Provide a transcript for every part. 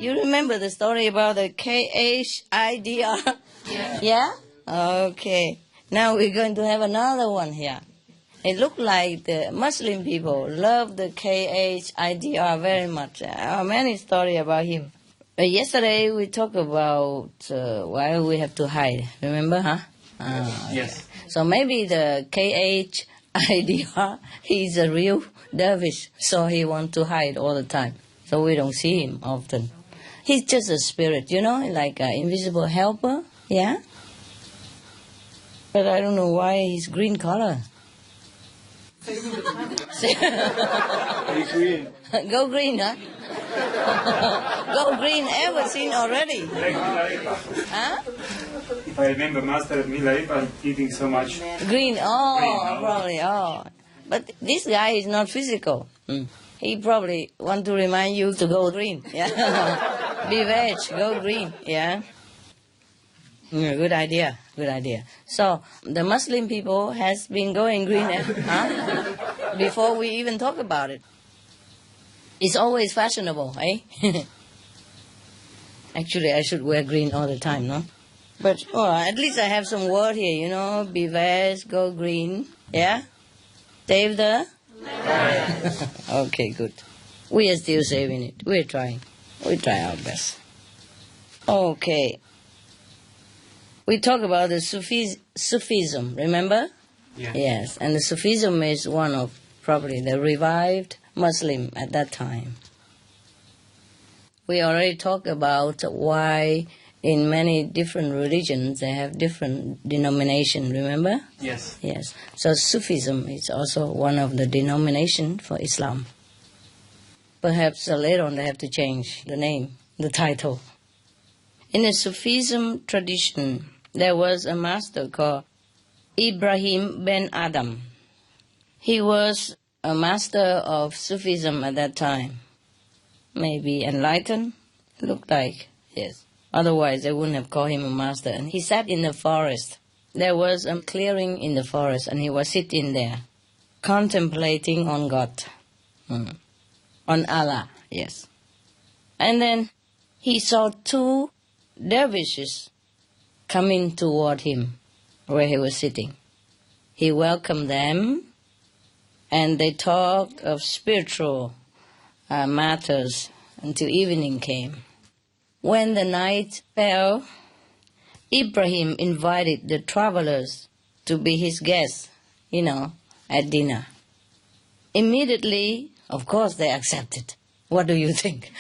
You remember the story about the Khidr? Yeah. Yeah? Okay. Now we're going to have another one here. It looked like the Muslim people love the Khidr very much. There are many stories about him. Yesterday we talked about why we have to hide. Remember, huh? Okay. Yes. So maybe the Khidr, he's a real dervish, so he wants to hide all the time. So we don't see him often. He's just a spirit, like an invisible helper, yeah? But I don't know why he's green color. Very green. Go green, huh? Go green, ever seen already? Like Milaipa. Huh? If I remember, Master Milaipa eating so much. Green, oh, Green, no? probably, oh. But this guy is not physical. He probably want to remind you to go green. Yeah. Be veg, go green, yeah. Good idea, good idea. So, the Muslim people has been going green before we even talk about it. It's always fashionable, eh? Actually, I should wear green all the time, no? But at least I have some word here, be veg, go green, yeah? Save the? Okay, good. We are still saving it. We're trying. We try our best. Okay. We talk about the Sufism, remember? Yeah. Yes, and the Sufism is one of probably the revived Muslim at that time. We already talked about why in many different religions they have different denomination, remember? Yes. Yes. So Sufism is also one of the denomination for Islam. Perhaps later on they have to change the name, the title. In the Sufism tradition, there was a master called Ibrahim ben Adam. He was a master of Sufism at that time. Maybe enlightened, looked like, yes. Otherwise, they wouldn't have called him a master. And he sat in the forest. There was a clearing in the forest, and he was sitting there, contemplating on God, on Allah, yes. And then he saw two dervishes coming toward him where he was sitting. He welcomed them, and they talked of spiritual matters until evening came. When the night fell, Ibrahim invited the travelers to be his guests, at dinner. Immediately, of course, they accepted. What do you think?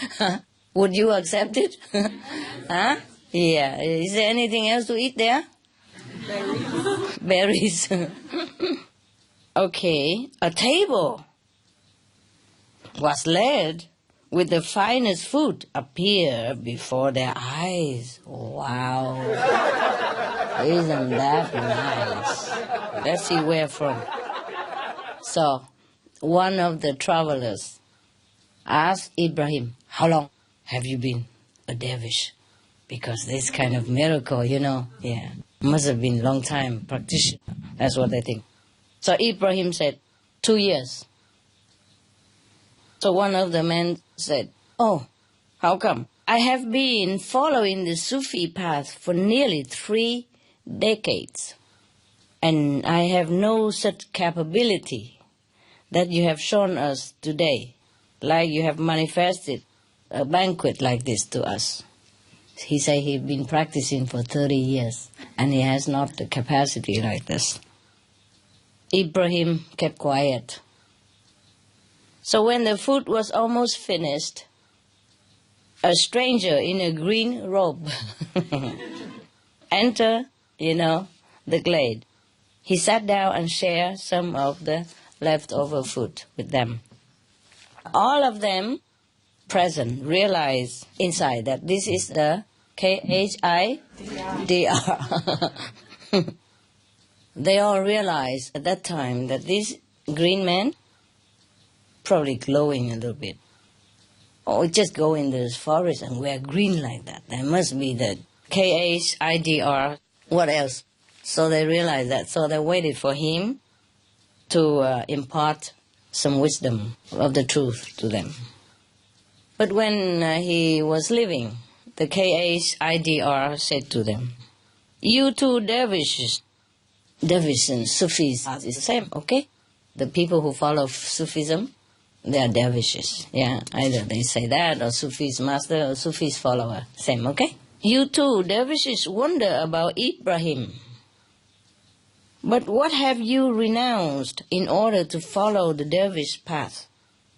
Would you accept it? Huh? Yeah. Is there anything else to eat there? Berries. Okay. A table was laid with the finest food appear before their eyes. Wow. Isn't that nice? Let's see where from. So, one of the travelers asked Ibrahim, how long have you been a dervish? Because this kind of miracle, yeah, must have been a long time practitioner. That's what they think. So Ibrahim said, 2 years. So one of the men said, oh, how come? I have been following the Sufi path for nearly 3 decades, and I have no such capability that you have shown us today, like you have manifested a banquet like this to us. He said he'd been practicing for 30 years, and he has not the capacity like this. Ibrahim kept quiet. So when the food was almost finished, a stranger in a green robe entered, the glade. He sat down and shared some of the leftover food with them. All of them present realized inside that this is the Khidr. They all realized at that time that this green man probably glowing a little bit. Or just go in the forest and wear green like that. There must be the Khidr. What else? So they realized that. So they waited for him to impart some wisdom of the truth to them. But when he was living, the KHIDR said to them, "You two dervishes and Sufis are the same, okay? The people who follow Sufism, they are dervishes. Yeah, either they say that, or Sufi's master, or Sufi's follower. Same, okay? You two dervishes wonder about Ibrahim. But what have you renounced in order to follow the dervish path?"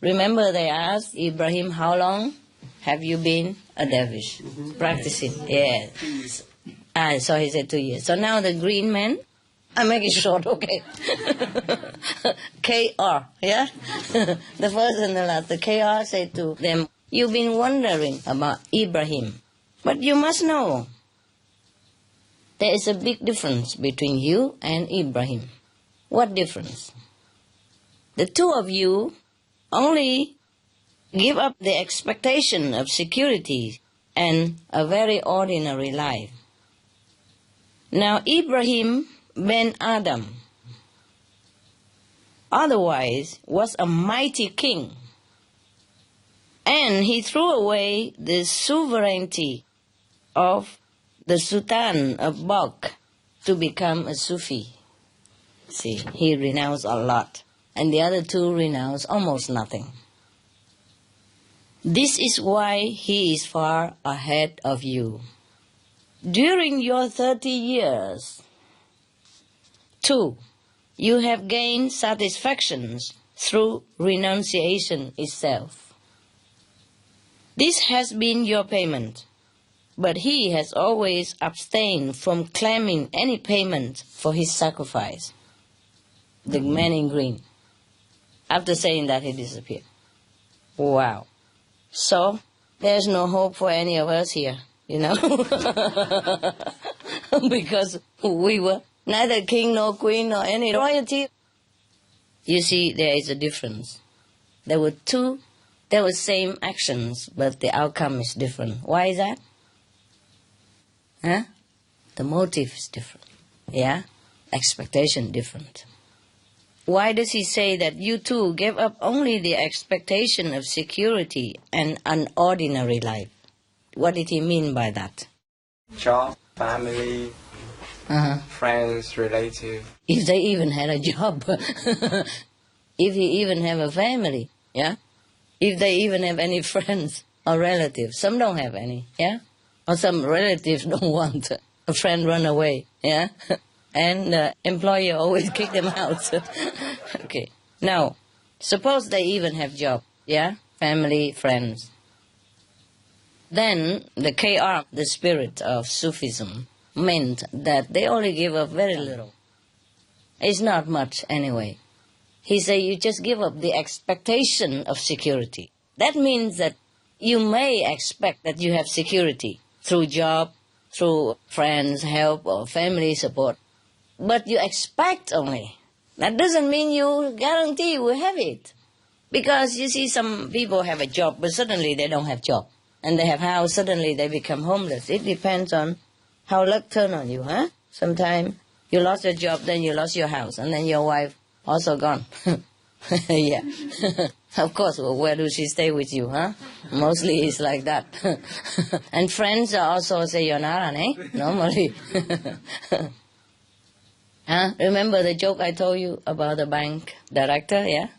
Remember they asked Ibrahim, how long have you been a dervish? Practicing. Yeah. So he said 2 years. So now the green man, I make it short, okay. KR, yeah? The first and the last. The KR said to them, "You've been wondering about Ibrahim. But you must know, there is a big difference between you and Ibrahim." What difference? The two of you only give up the expectation of security and a very ordinary life. Now Ibrahim ben Adam, otherwise, was a mighty king, and he threw away the sovereignty of the Sultan of Balkh to become a Sufi. See, he renounced a lot, and the other two renounced almost nothing. This is why he is far ahead of you. During your 30 years, too, you have gained satisfactions through renunciation itself. This has been your payment, but he has always abstained from claiming any payment for his sacrifice. The man in green. After saying that, he disappeared. Wow. So, there's no hope for any of us here, you know? Because we were neither king nor queen nor any royalty. You see, there is a difference. There were same actions, but the outcome is different. Why is that? Huh? The motive is different. Yeah? Expectation different. Why does he say that you two gave up only the expectation of security and an ordinary life? What did he mean by that? Job, family, friends, relatives. If they even had a job. If he even have a family, yeah? If they even have any friends or relatives. Some don't have any, yeah? Or some relatives don't want a friend run away, yeah? And the employer always kick them out. Okay. Now, suppose they even have job, yeah? Family, friends. Then the KR, the spirit of Sufism, meant that they only give up very little. It's not much anyway. He said you just give up the expectation of security. That means that you may expect that you have security through job, through friends' help or family support. But you expect only. That doesn't mean you guarantee you will have it. Because you see some people have a job, but suddenly they don't have job. And they have house, suddenly they become homeless. It depends on how luck turn on you, huh? Sometimes you lost your job, then you lost your house, and then your wife also gone. Yeah. Of course, well, where does she stay with you, huh? Mostly it's like that. And friends also say sayonara, eh? Normally. Huh? Remember the joke I told you about the bank director, yeah?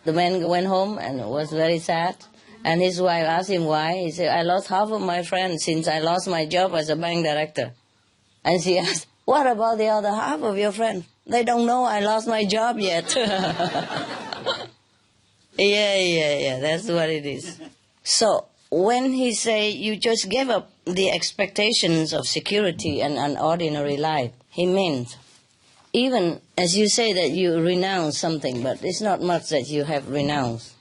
The man went home and was very sad. And his wife asked him why. He said, I lost half of my friends since I lost my job as a bank director. And she asked, what about the other half of your friends? They don't know I lost my job yet. Yeah, that's what it is. So, when he say you just gave up the expectations of security and an ordinary life, he meant, even as you say that you renounce something, but it's not much that you have renounced.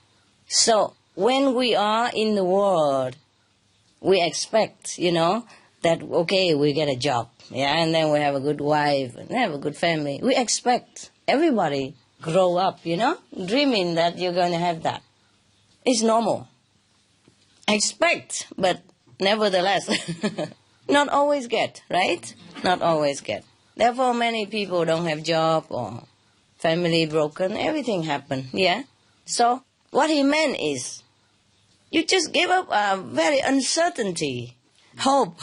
So, when we are in the world, we expect, that, okay, we get a job, yeah, and then we have a good wife, and have a good family. We expect everybody grow up, dreaming that you're going to have that. It's normal. Expect, but nevertheless, not always get, right? Not always get. Therefore, many people don't have job or family broken, everything happen, yeah? So, what he meant is, You just give up a very uncertainty, hope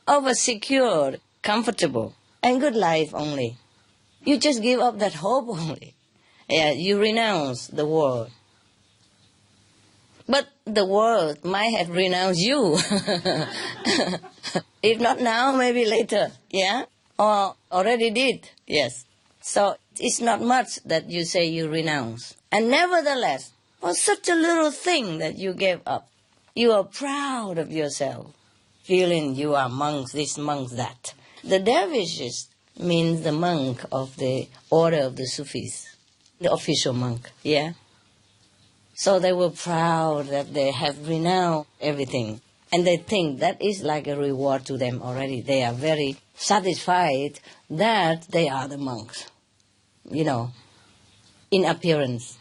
of a secure, comfortable, and good life only. You just give up that hope only. Yeah, you renounce the world. But the world might have renounced you. If not now, maybe later, yeah? Or already did, yes. So it's not much that you say you renounce. And nevertheless, for such a little thing that you gave up, you are proud of yourself, feeling you are monks this, monks that. The dervishes means the monk of the order of the Sufis, the official monk, yeah? So they were proud that they have renounced everything. And they think that is like a reward to them already. They are very satisfied that they are the monks, in appearance.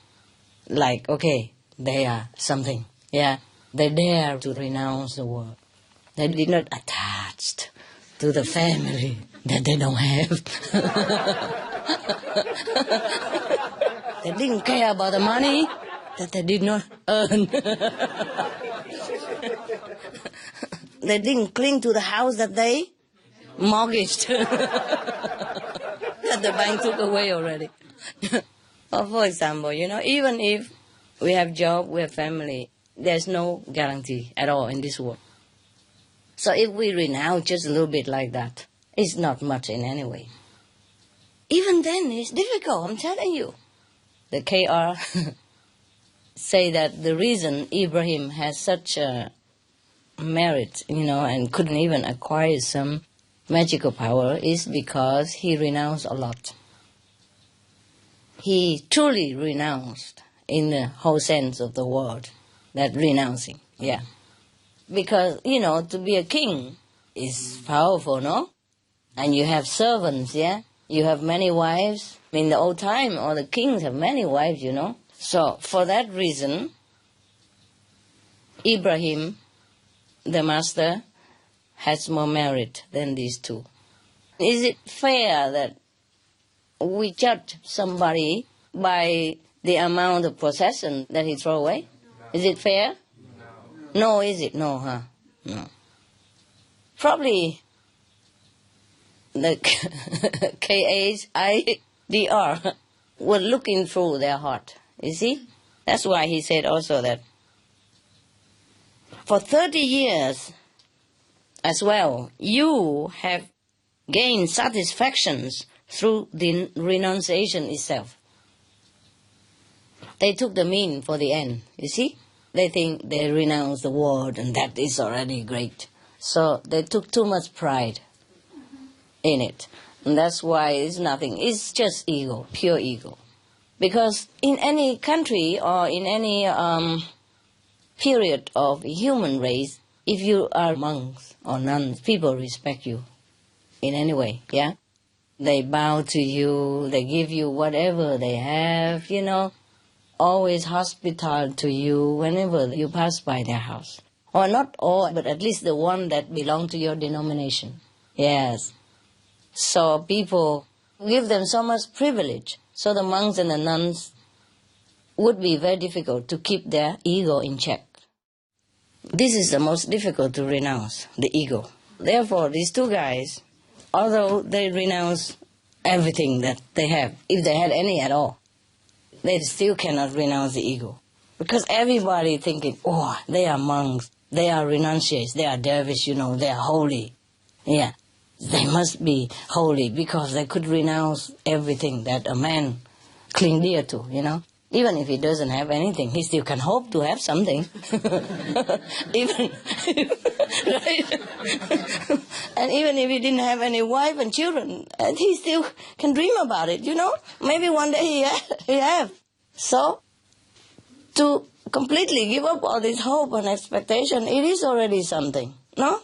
Like, okay, they are something, yeah. They dare to renounce the world. They did not attach to the family that they don't have. They didn't care about the money that they did not earn. They didn't cling to the house that they mortgaged, that the bank took away already. Or for example, even if we have job, we have family, there's no guarantee at all in this world. So if we renounce just a little bit like that, it's not much in any way. Even then, it's difficult, I'm telling you. The KR say that the reason Ibrahim has such a merit, and couldn't even acquire some magical power is because he renounced a lot. He truly renounced in the whole sense of the word, that renouncing, yeah. Because, to be a king is powerful, no? And you have servants, yeah? You have many wives. In the old time, all the kings have many wives, So, for that reason, Ibrahim, the master, has more merit than these two. Is it fair that we judge somebody by the amount of possession that he throw away? No. Is it fair? No, is it? No, huh? No. Probably the KHIDR were looking through their heart. You see? That's why he said also that for 30 years as well, you have gained satisfactions through the renunciation itself. They took the mean for the end, you see? They think they renounce the world and that is already great. So they took too much pride in it. And that's why it's nothing. It's just ego, pure ego. Because in any country or in any period of human race, if you are monks or nuns, people respect you in any way, yeah? They bow to you, they give you whatever they have, always hospitable to you whenever you pass by their house. Or not all, but at least the one that belong to your denomination. Yes. So people give them so much privilege. So the monks and the nuns would be very difficult to keep their ego in check. This is the most difficult to renounce, the ego. Therefore, these two guys, although they renounce everything that they have, if they had any at all, they still cannot renounce the ego. Because everybody thinking, oh, they are monks, they are renunciates, they are dervish, they are holy. Yeah, they must be holy because they could renounce everything that a man cling dear to, Even if he doesn't have anything, he still can hope to have something. Even, right? And even if he didn't have any wife and children, he still can dream about it, Maybe one day he have. So, to completely give up all this hope and expectation, it is already something, no?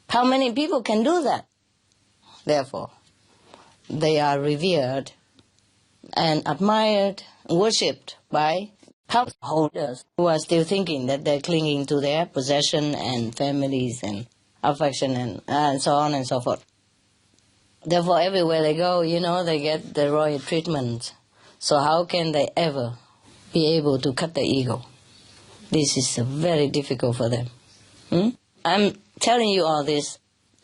How many people can do that? Therefore, they are revered and admired, worshipped by householders who are still thinking that they're clinging to their possession and families and affection and so on and so forth. Therefore, everywhere they go, they get the royal treatment. So how can they ever be able to cut the ego? This is very difficult for them. I'm telling you all this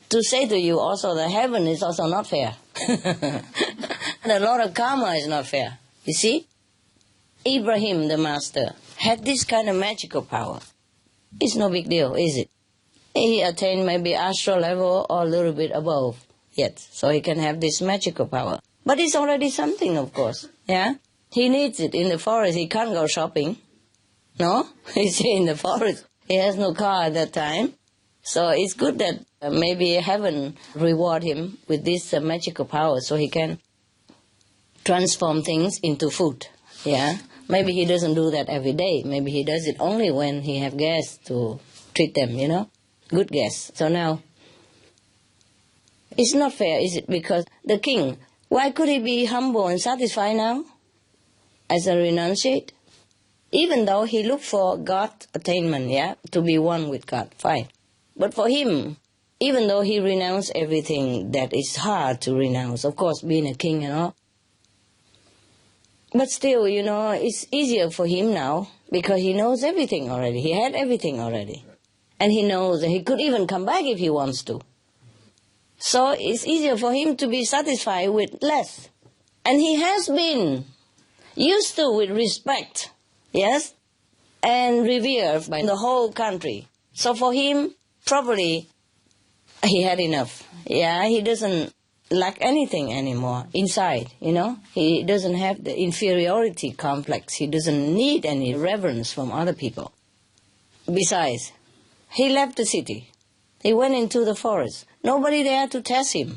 to say to you also that heaven is also not fair. And a lot of karma is not fair. You see? Ibrahim, the master, had this kind of magical power. It's no big deal, is it? He attained maybe astral level or a little bit above yet. So he can have this magical power. But it's already something, of course. Yeah? He needs it in the forest. He can't go shopping. No? He's in the forest. He has no car at that time. So it's good that maybe heaven reward him with this magical power so he can transform things into food. Yeah? Maybe he doesn't do that every day. Maybe he does it only when he have guests to treat them, you know? Good guests. So now, it's not fair, is it? Because the king, why could he be humble and satisfied now as a renunciate? Even though he looked for God attainment, yeah, to be one with God, fine. But for him, even though he renounced everything that is hard to renounce, of course, being a king and all, but still, you know, it's easier for him now because he knows everything already. He had everything already. And he knows that he could even come back if he wants to. So it's easier for him to be satisfied with less. And he has been used to with respect, yes, and revered by the whole country. So for him, probably he had enough. Yeah, he doesn't lack anything anymore inside, you know. He doesn't have the inferiority complex. He doesn't need any reverence from other people. Besides, he left the city. He went into the forest. Nobody there to test him.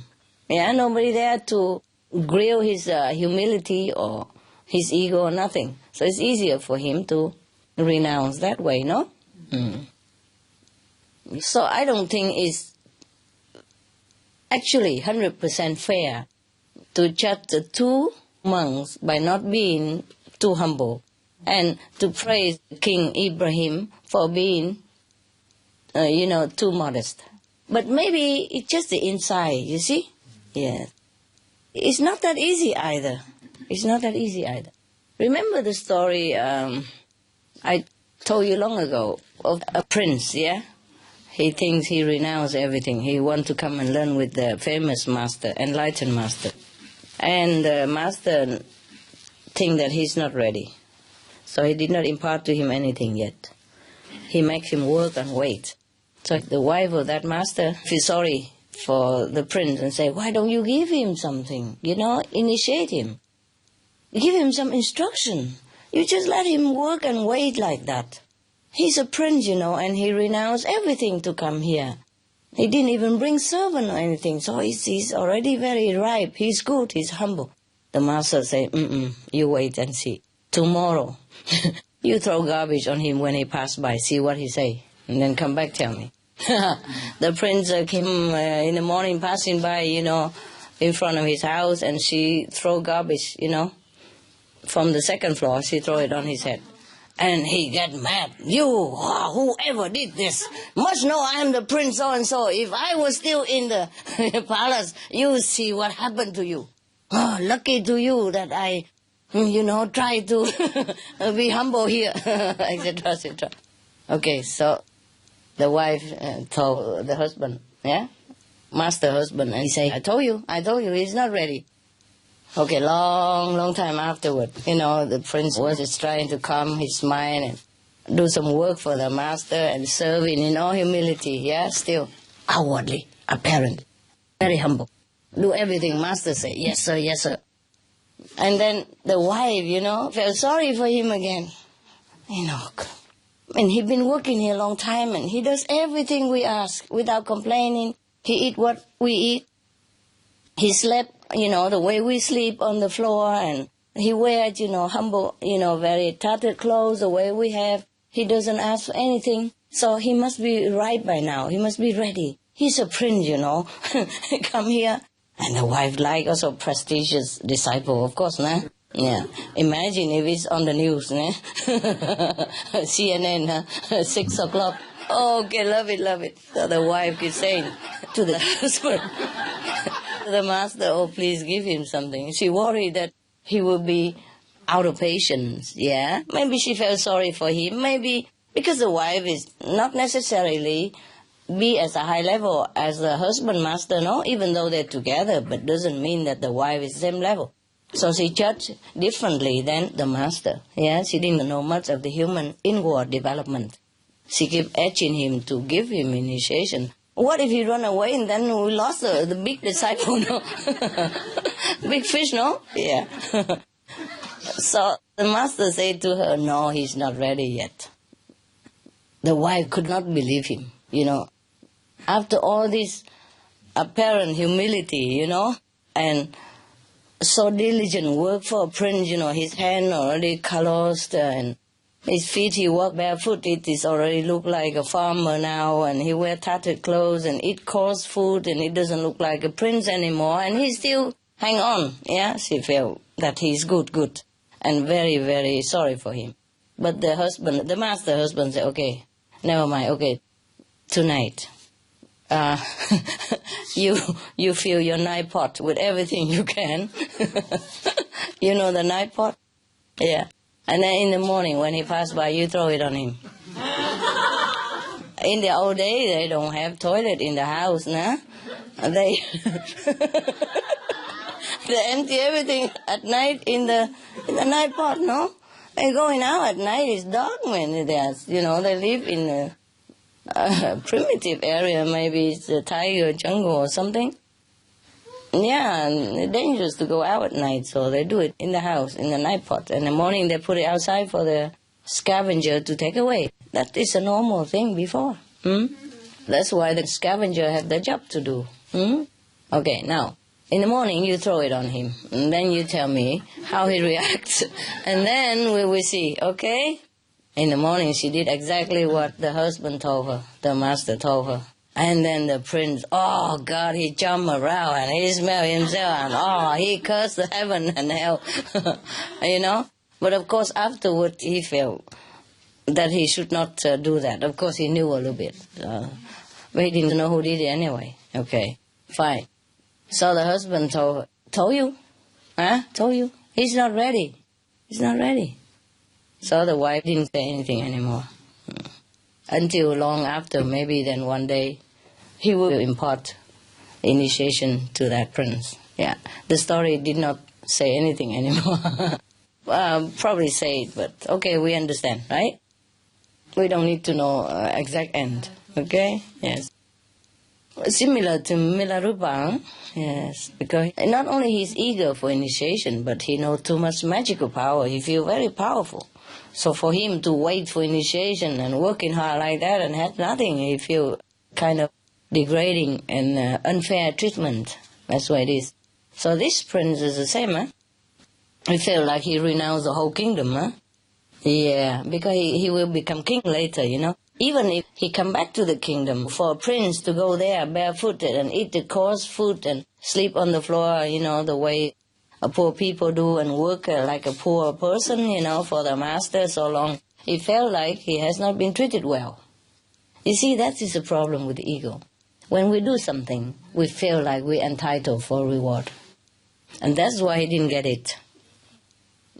Yeah, nobody there to grill his humility or his ego or nothing. So it's easier for him to renounce that way, no? So I don't think it's actually 100% fair to judge the two monks by not being too humble and to praise King Ibrahim for being, too modest. But maybe it's just the inside, you see? Yeah. It's not that easy either. It's not that easy either. Remember the story I told you long ago of a prince, yeah? He thinks he renounced everything. He wants to come and learn with the famous master, enlightened master. And the master thinks that he's not ready. So he did not impart to him anything yet. He makes him work and wait. So the wife of that master feels sorry for the prince and say, why don't you give him something? Initiate him. Give him some instruction. You just let him work and wait like that. He's a prince, and he renounced everything to come here. He didn't even bring servant or anything, so he's already very ripe. He's good, he's humble. The master said, you wait and see. Tomorrow, you throw garbage on him when he passed by, see what he say, and then come back, tell me. The prince came in the morning passing by, in front of his house, and she throw garbage, from the second floor, she throw it on his head. And he got mad. You, whoever did this, must know I'm the prince so-and-so. If I was still in the palace, you see what happened to you. Oh, lucky to you that I, try to be humble here, etc., etc. Okay, so the wife told the husband, master husband, and he said, I told you, he's not ready. Okay, long time afterward, the prince was just trying to calm his mind and do some work for the master and serving in all humility, still outwardly, apparent, very humble. Do everything master say, yes sir, yes sir. And then the wife, felt sorry for him again. And he'd been working here a long time and he does everything we ask without complaining. He eat what we eat. He slept, the way we sleep on the floor, and he wears, humble, very tattered clothes the way we have. He doesn't ask for anything. So he must be right by now. He must be ready. He's a prince, Come here. And the wife also prestigious disciple, of course, nah? Yeah. Imagine if it's on the news, nah? CNN, 6 o'clock. Oh, okay, love it. So the wife is saying to the husband, the master, please give him something. She worried that he will be out of patience, Maybe she felt sorry for him. Maybe Because the wife is not necessarily be as a high level as the husband master, no, even though they're together, but doesn't mean that the wife is same level. So she judged differently than the master. Yeah, she didn't know much of the human inward development. She kept edging him to give him initiation. What if he run away and then we lost the big disciple, no? Big fish, no? Yeah. So the master said to her, no, he's not ready yet. The wife could not believe him, After all this apparent humility, and so diligent work for a prince, his hand already calloused and his feet, he walk barefoot, it is already look like a farmer now, and he wear tattered clothes and eat coarse food, and he doesn't look like a prince anymore, and he still hang on. Yeah, she felt that he's good, and very, very sorry for him. But the master husband said, okay, never mind, okay, tonight, you fill your night pot with everything you can. You know the night pot? Yeah. And then in the morning when he passes by, you throw it on him. In the old days, they don't have toilet in the house, nah? They empty everything at night in the night pot, no? And going out at night is dark when they live in a primitive area, maybe it's a tiger jungle or something. Yeah, and it's dangerous to go out at night, so they do it in the house, in the night pot. In the morning they put it outside for the scavenger to take away. That is a normal thing before. That's why the scavenger have the job to do. Okay, now, in the morning you throw it on him, and then you tell me how he reacts, and then we will see, okay? In the morning she did exactly what the husband told her, the master told her. And then the prince, oh God, he jumped around and he smelled himself and he cursed the heaven and hell, But of course afterward he felt that he should not do that. Of course he knew a little bit, but he didn't know who did it anyway. Okay, fine. So the husband told you? Told you? He's not ready. He's not ready. So the wife didn't say anything anymore. Until long after, maybe then one day, he will impart initiation to that prince. Yeah, the story did not say anything anymore. Probably say it, but okay, we understand, right? We don't need to know exact end, okay? Yes. Similar to Milarepa, yes, because not only he's eager for initiation, but he knows too much magical power. He feels very powerful. So for him to wait for initiation and working hard like that and have nothing, he feel kind of degrading and unfair treatment. That's what it is. So this prince is the same, He felt like he renounced the whole kingdom, Yeah, because he will become king later, Even if he come back to the kingdom, for a prince to go there barefooted and eat the coarse food and sleep on the floor, the way poor people do and work like a poor person, for the master so long. He felt like he has not been treated well. You see, that is the problem with the ego. When we do something, we feel like we're entitled for reward. And that's why he didn't get it.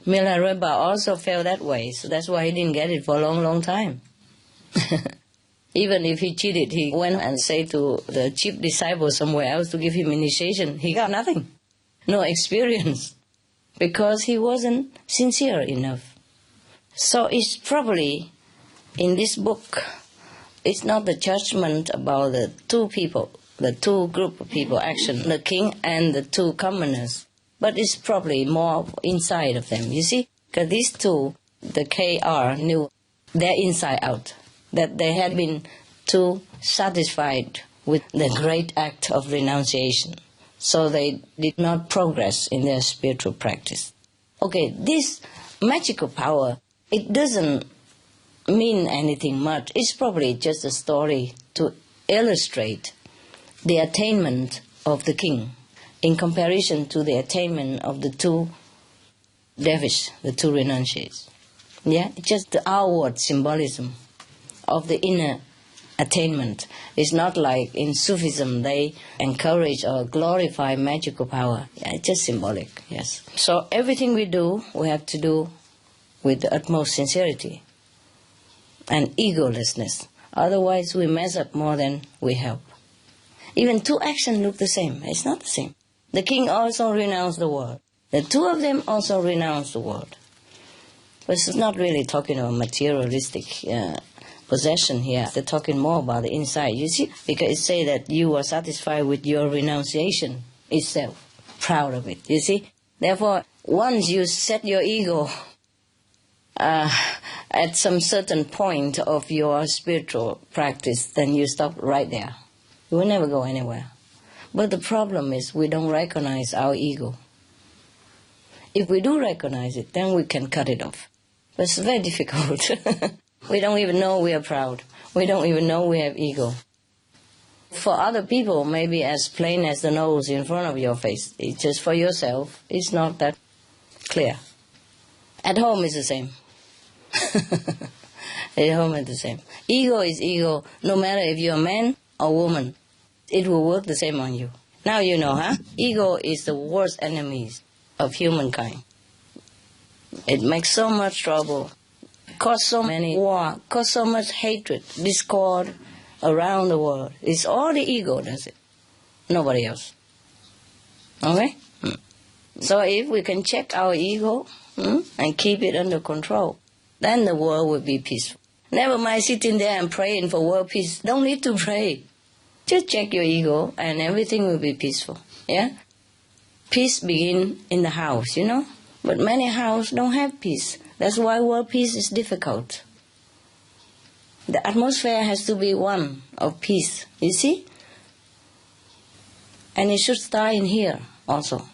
Milarepa also felt that way, so that's why he didn't get it for a long, long time. Even if he cheated, he went and said to the chief disciple somewhere else to give him initiation. He got nothing. No experience, because he wasn't sincere enough. So it's probably, in this book, it's not the judgment about the two people, the two group of people, action, the king and the two commoners, but it's probably more inside of them, you see? Because these two, the KR, knew their inside out, that they had been too satisfied with the great act of renunciation. So they did not progress in their spiritual practice. Okay, this magical power, it doesn't mean anything much. It's probably just a story to illustrate the attainment of the king in comparison to the attainment of the two dervishes, the two renunciates. Yeah, it's just the outward symbolism of the inner attainment. It's not like in Sufism they encourage or glorify magical power. Yeah, it's just symbolic, yes. So everything we do, we have to do with the utmost sincerity. and egolessness. Otherwise, we mess up more than we help. Even two actions look the same. It's not the same. The king also renounced the world. The two of them also renounced the world. But it's not really talking about materialistic possession here. They're talking more about the inside. You see, because it says that you are satisfied with your renunciation itself, proud of it. You see, therefore, once you set your ego at some certain point of your spiritual practice, then you stop right there. You will never go anywhere. But the problem is we don't recognize our ego. If we do recognize it, then we can cut it off. But it's very difficult. We don't even know we are proud. We don't even know we have ego. For other people, maybe as plain as the nose in front of your face. It's just for yourself, it's not that clear. At home it's the same. At home it's the same. Ego is ego, no matter if you're a man or woman. It will work the same on you. Now you know, huh? Ego is the worst enemy of humankind. It makes so much trouble, cause so many war, cause so much hatred, discord around the world. It's all the ego does it. Nobody else. Okay? So if we can check our ego and keep it under control, then the world will be peaceful. Never mind sitting there and praying for world peace. Don't need to pray. Just check your ego and everything will be peaceful. Yeah? Peace begins in the house, you know? But many houses don't have peace. That's why world peace is difficult. The atmosphere has to be one of peace, you see? And it should start in here also.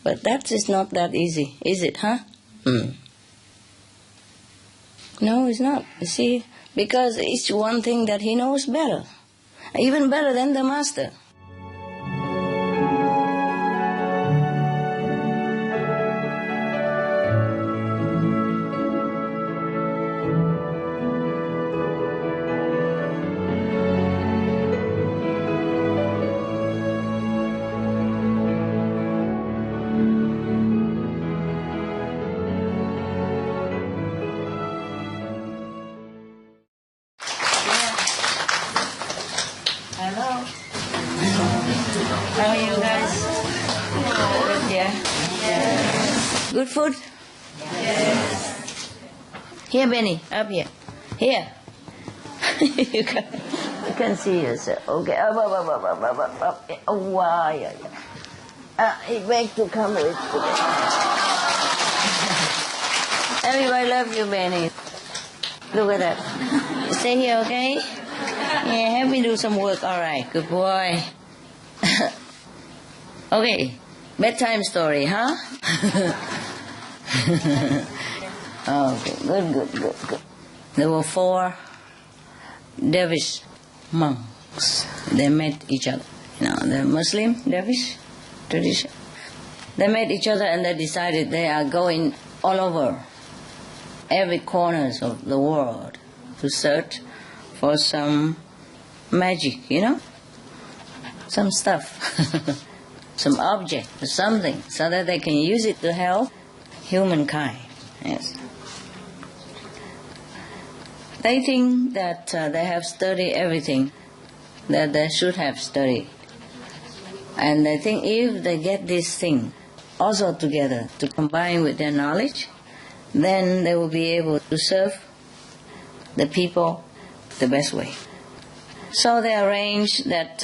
But that is not that easy, is it, huh? No, it's not, you see? Because it's one thing that he knows better. Even better than the master. Hello. How are you guys? Good, yeah? Yes. Good food? Yes. Here, Benny, up here. Here. you can see yourself. Okay. Up. Oh, wow. Yeah. He begged to come with today. Everybody loves you, Benny. Look at that. Stay here, okay? Yeah, help me do some work. All right, good boy. Okay, bedtime story, huh? Okay, good. There were 4 dervish monks. They met each other. You know, the Muslim dervish tradition. They met each other and they decided they are going all over every corners of the world to search for some magic, you know, some stuff, some object or something, so that they can use it to help humankind. Yes. They think that they have studied everything that they should have studied. And they think if they get this thing also together to combine with their knowledge, then they will be able to serve the people the best way. So they arranged that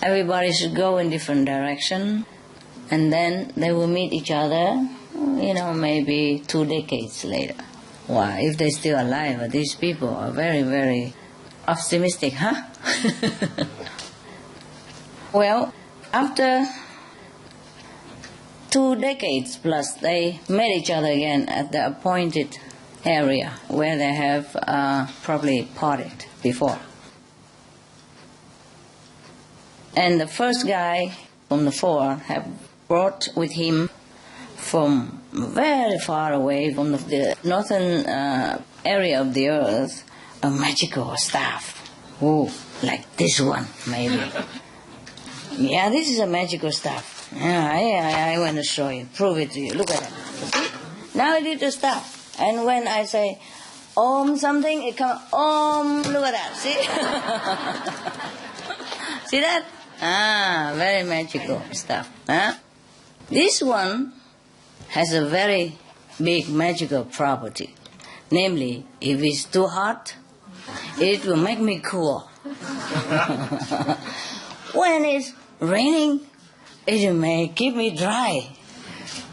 everybody should go in different direction, and then they will meet each other, you know, maybe 2 decades later. Wow, if they're still alive, these people are very, very optimistic, huh? Well, after 2 decades plus, they met each other again at the appointed area where they have probably parted before. And the first guy from the 4 have brought with him from very far away from the northern area of the earth a magical staff. Oh, like this one maybe. Yeah, this is a magical staff. Yeah, I want to show you, prove it to you. Look at it. See? Now I did the staff. And when I say, Om something, it comes, Om, look at that, see? See that? Very magical stuff. This one has a very big magical property. Namely, if it's too hot, it will make me cool. When it's raining, it may keep me dry.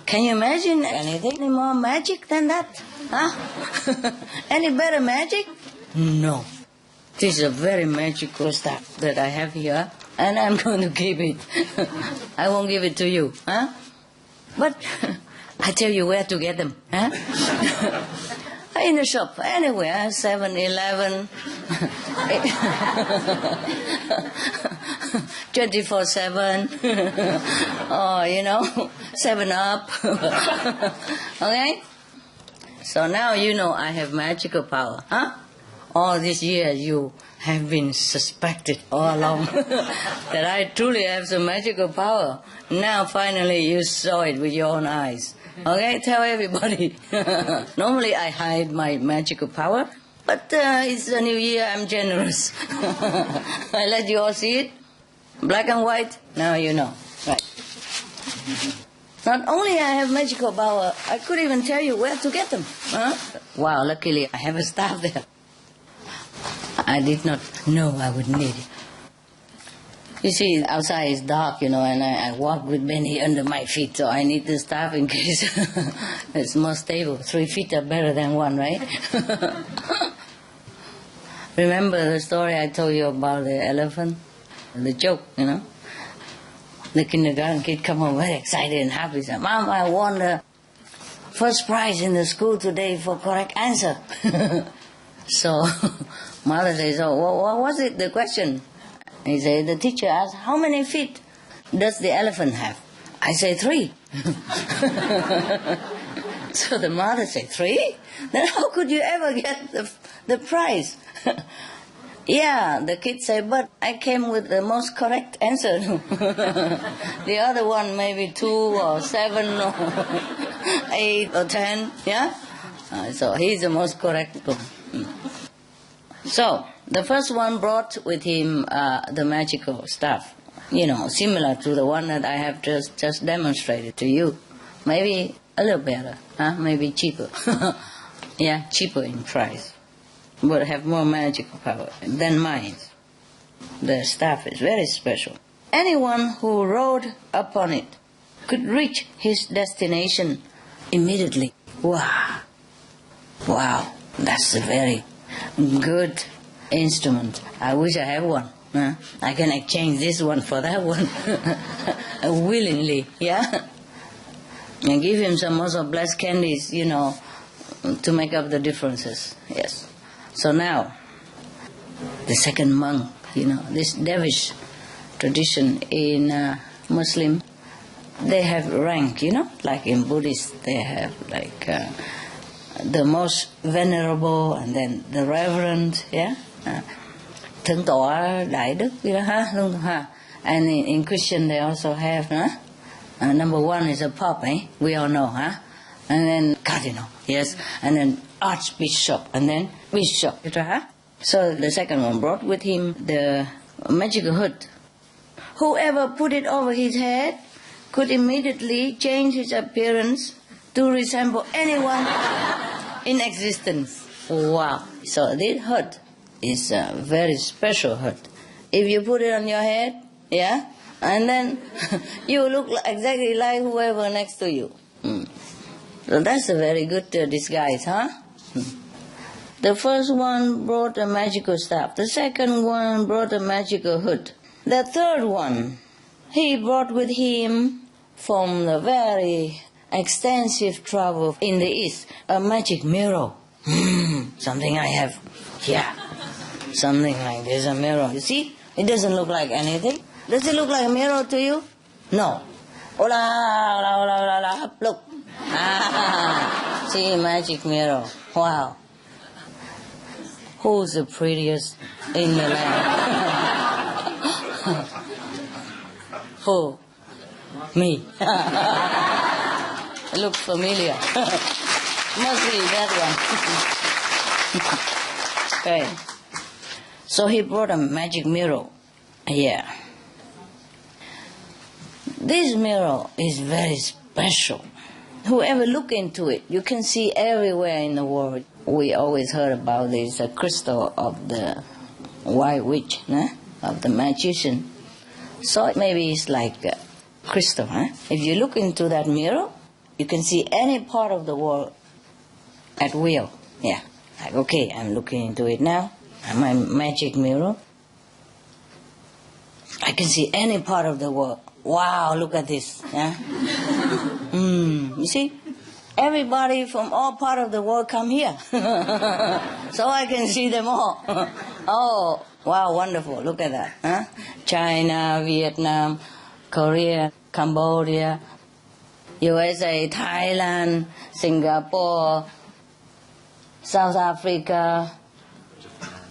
Can you imagine anything more magic than that? Any better magic? No. This is a very magical stuff that I have here, and I'm going to keep it. I won't give it to you. But I tell you where to get them. In the shop, anywhere, 7-Eleven, 24/7, or 7-Up. Okay? So now you know I have magical power. All these years you have been suspected all along that I truly have some magical power. Now finally you saw it with your own eyes. Okay, tell everybody. Normally I hide my magical power, but it's a new year, I'm generous. I let you all see it. Black and white, now you know. Right. Not only I have magical power, I could even tell you where to get them. Wow, luckily I have a staff there. I did not know I would need it. You see, outside is dark, and I walk with Benny under my feet, so I need the staff in case it's more stable. 3 feet are better than 1, right? Remember the story I told you about the elephant? The joke, The kindergarten kid come home very excited and happy. Said, Mom, I won the first prize in the school today for correct answer. So mother says, what was it, the question? He said, the teacher asked, how many feet does the elephant have? I say 3. So the mother said, 3? Then how could you ever get the prize? Yeah, the kid said, but I came with the most correct answer. The other one maybe 2 or 7 or 8 or 10, yeah? So he's the most correct one. So, the first one brought with him the magical stuff, similar to the one that I have just demonstrated to you. Maybe a little better, maybe cheaper. Yeah, cheaper in price, but have more magical power than mine. The staff is very special. Anyone who rode upon it could reach his destination immediately. Wow, that's a very good instrument. I wish I had one. I can exchange this one for that one willingly, yeah? And give him some also blessed candies, to make up the differences, yes. So now, the second monk, this Dervish tradition in Muslim, they have rank, like in Buddhist, they have like the most venerable, and then the reverend, yeah, thượng tọa đại đức, and in Christian they also have, number 1 is a pope, we all know, and then cardinal, yes, and then archbishop, and then bishop, So the second one brought with him the magical hood. Whoever put it over his head could immediately change his appearance to resemble anyone in existence. Wow. So this hood is a very special hood. If you put it on your head, yeah, and then you look exactly like whoever next to you. So that's a very good disguise, The first one brought a magical staff. The second one brought a magical hood. The third one, he brought with him from the very extensive travel in the East, a magic mirror. Something I have here. Something like this, a mirror. You see? It doesn't look like anything. Does it look like a mirror to you? No. Look. See, magic mirror. Wow. Who's the prettiest in the land? Who? Me. Looks familiar. Must be that one. Okay. So he brought a magic mirror here. This mirror is very special. Whoever look into it, you can see everywhere in the world. We always heard about this crystal of the white witch, of the magician. So maybe it's like a crystal. If you look into that mirror, you can see any part of the world at will. Yeah, like, okay, I'm looking into it now. My magic mirror. I can see any part of the world. Wow, look at this. Yeah? You see? Everybody from all part of the world come here. So I can see them all. Oh, wow, wonderful. Look at that. Huh? China, Vietnam, Korea, Cambodia, USA, Thailand, Singapore, South Africa,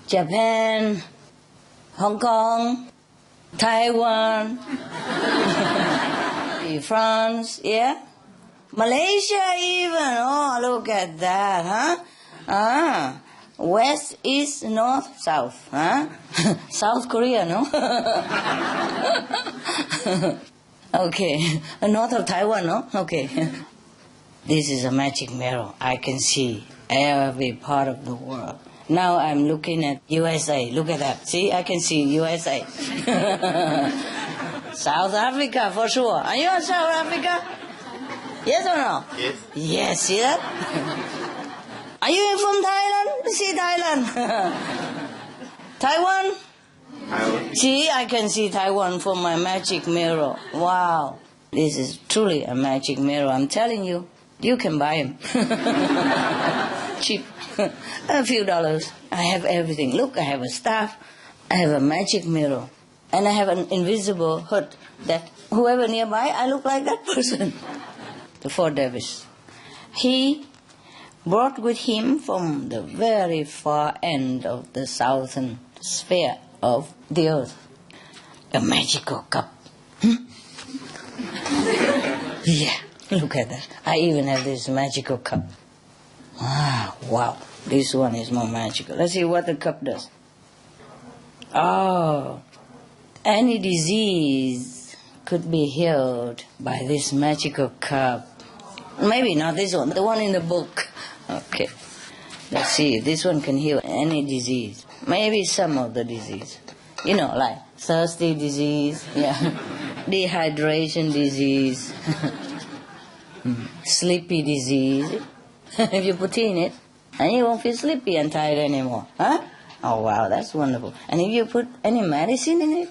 Japan, Hong Kong, Taiwan, France, yeah? Malaysia even. Oh, look at that, huh? West, east, north, south, huh? South Korea, no? Okay. North of Taiwan, no? Okay. This is a magic mirror. I can see every part of the world. Now I'm looking at USA. Look at that. See, I can see USA. South Africa for sure. Are you in South Africa? Yes or no? Yes. Yes, see that? Are you from Thailand? See Thailand. Taiwan? Taiwan. See, I can see Taiwan from my magic mirror. Wow. This is truly a magic mirror. I'm telling you, you can buy them. Cheap. A few dollars. I have everything. Look, I have a staff. I have a magic mirror. And I have an invisible hood that whoever nearby, I look like that person. The four dervishes. He brought with him from the very far end of the southern sphere of the earth a magical cup. Yeah, look at that. I even have this magical cup. Wow, this one is more magical. Let's see what the cup does. Oh, any disease could be healed by this magical cup. Maybe not this one, the one in the book. Okay, let's see if this one can heal any disease. Maybe some of the disease. You know, like thirsty disease, yeah, dehydration disease, sleepy disease. If you put tea in it, and you won't feel sleepy and tired anymore. Huh? Oh, wow, that's wonderful. And if you put any medicine in it,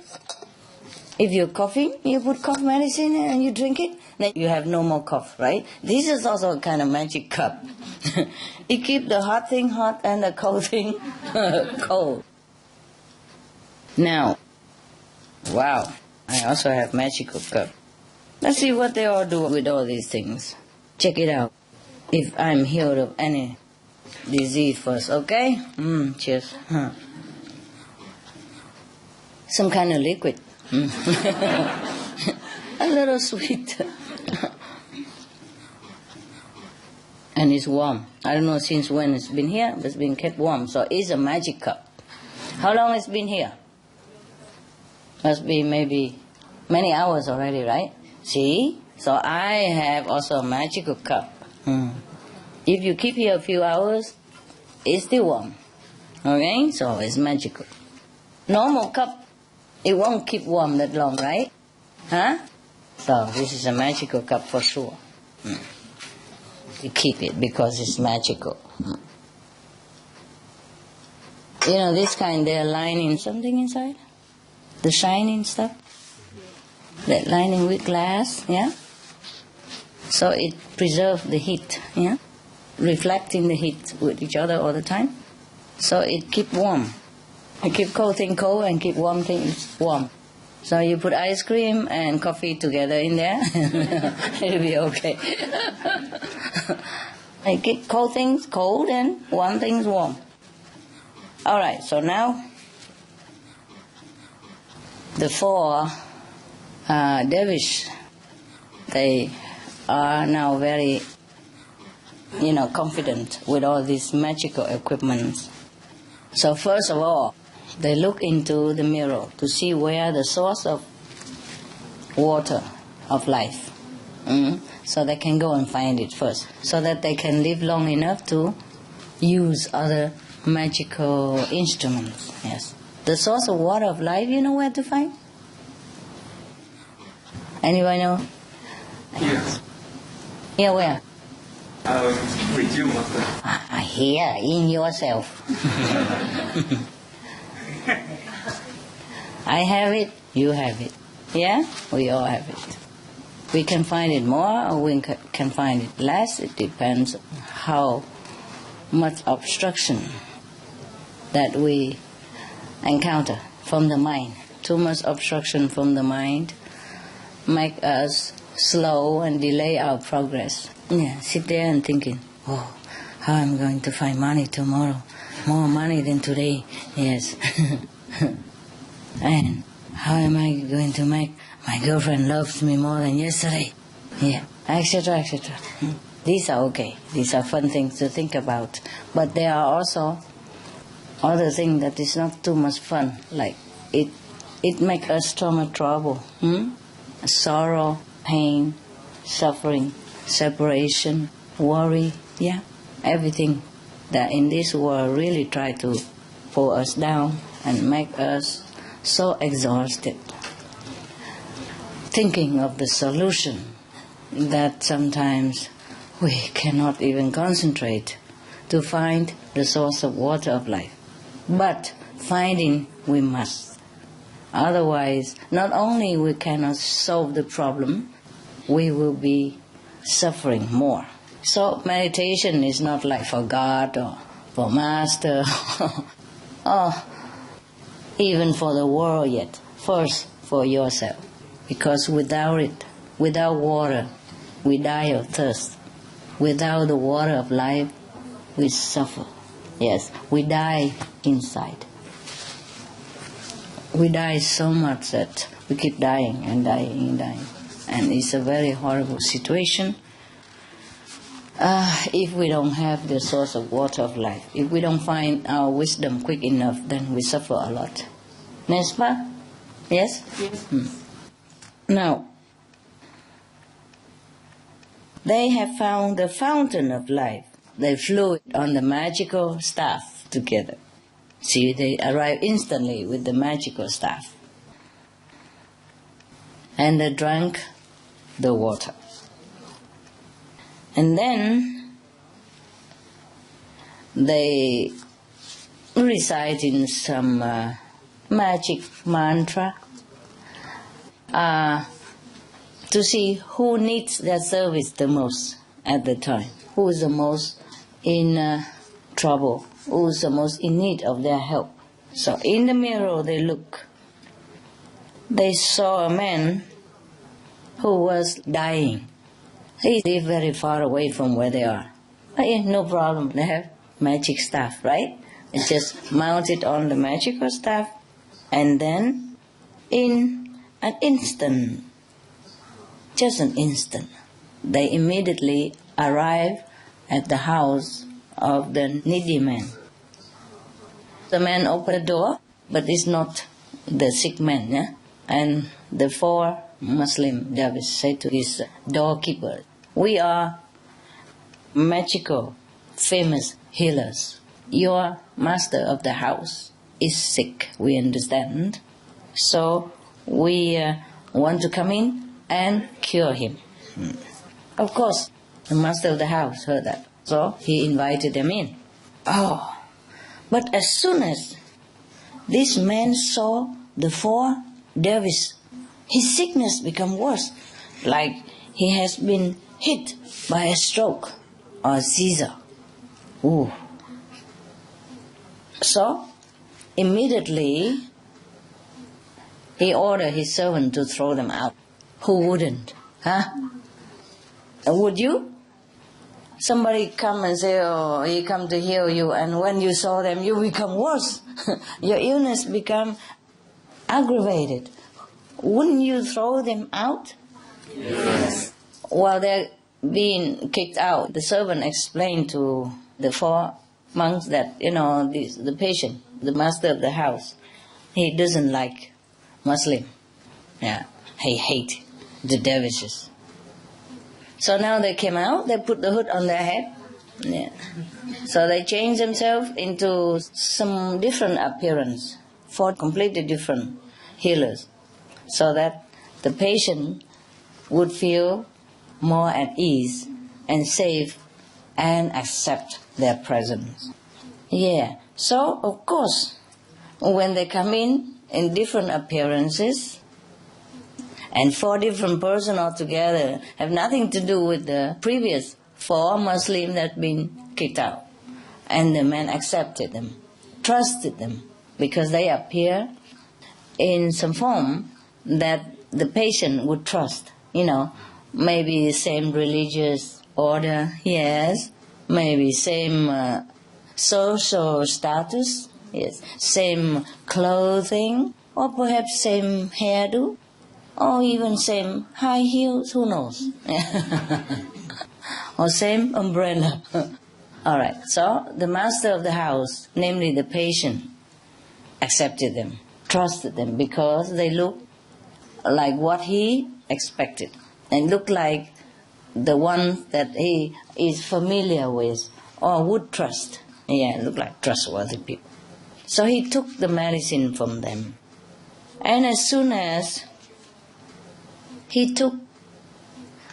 if you're coughing, you put cough medicine in and you drink it, then you have no more cough, right? This is also a kind of magic cup. It keeps the hot thing hot and the cold thing cold. Now, wow, I also have magical cup. Let's see what they all do with all these things. Check it out. If I'm healed of any disease first, okay? Cheers. Some kind of liquid. A little sweet. And it's warm. I don't know since when it's been here, but it's been kept warm. So it's a magic cup. How long it's been here? Must be maybe many hours already, right? See? So I have also a magical cup. If you keep here a few hours, it's still warm. Okay? So it's magical. Normal cup, it won't keep warm that long, right? Huh? So this is a magical cup for sure. You keep it because it's magical. You know, this kind, they're lining something inside. The shining stuff. That lining with glass, yeah? So it preserves the heat, yeah? Reflecting the heat with each other all the time. So it keep warm. It keep cold thing cold and keep warm things warm. So you put ice cream and coffee together in there, it'll be okay. I keep cold things cold and warm things warm. Alright, so now the four dervish, they are now very confident with all these magical equipments. So first of all, they look into the mirror to see where the source of water of life. So they can go and find it first, so that they can live long enough to use other magical instruments. Yes. The source of water of life, you know where to find? Anybody know? Yes. Here where? With you, Master. Here, in yourself. I have it, you have it. Yeah? We all have it. We can find it more or we can find it less. It depends how much obstruction that we encounter from the mind. Too much obstruction from the mind make us slow and delay our progress. Yeah, sit there and thinking, oh, how I'm going to find money tomorrow. More money than today. Yes. And how am I going to make my girlfriend loves me more than yesterday? Yeah, etc., etc. These are okay. These are fun things to think about. But there are also other things that is not too much fun. Like it makes us so much trouble. Sorrow, pain, suffering, separation, worry. Yeah, everything that in this world really try to pull us down and make us so exhausted, thinking of the solution, that sometimes we cannot even concentrate to find the source of water of life. But finding we must. Otherwise, not only we cannot solve the problem, we will be suffering more. So meditation is not like for God or for Master or even for the world yet. First, for yourself. Because without it, without water, we die of thirst. Without the water of life, we suffer. Yes, we die inside. We die so much that we keep dying and dying and dying. And it's a very horrible situation. If we don't have the source of water of life, if we don't find our wisdom quick enough, then we suffer a lot. N'est-ce pas? Yes? Yes. Now, they have found the fountain of life. They flew on the magical staff together. See, they arrive instantly with the magical staff. And they drank the water. And then they recite in some magic mantra to see who needs their service the most at the time, who is the most in trouble, who is the most in need of their help. So in the mirror they look. They saw a man who was dying. He lived very far away from where they are. But yeah, no problem, they have magic staff, right? They just mount it on the magical staff, and then in an instant, just an instant, they immediately arrive at the house of the needy man. The man opened the door, but it's not the sick man, yeah? And the 4 Muslim dervishes say to his doorkeeper, we are magical, famous healers. Your master of the house is sick, we understand. So we want to come in and cure him. Of course, the master of the house heard that. So he invited them in. Oh, but as soon as this man saw the 4 dervishes, his sickness became worse, like he has been hit by a stroke or a seizure. Ooh. So, immediately, he ordered his servant to throw them out. Who wouldn't? Huh? Would you? Somebody come and say, oh, he come to heal you, and when you saw them, you become worse. Your illness become aggravated. Wouldn't you throw them out? Yes. Well, they're been kicked out, the servant explained to the 4 monks that, the patient, the master of the house, he doesn't like Muslim. Yeah, he hates the dervishes. So now they came out, they put the hood on their head. Yeah. So they changed themselves into some different appearance, 4 completely different healers, so that the patient would feel more at ease and safe and accept their presence. Yeah. So, of course, when they come in different appearances, and 4 different persons altogether, have nothing to do with the previous 4 Muslims that had been kicked out. And the man accepted them, trusted them, because they appear in some form that the patient would trust. Maybe same religious order, yes, maybe same social status, yes, same clothing, or perhaps same hairdo, or even same high heels, who knows? Or same umbrella. All right, so the master of the house, namely the patient, accepted them, trusted them, because they looked like what he expected, and looked like the one that he is familiar with or would trust. Yeah, looked like trustworthy people. So he took the medicine from them. And as soon as he took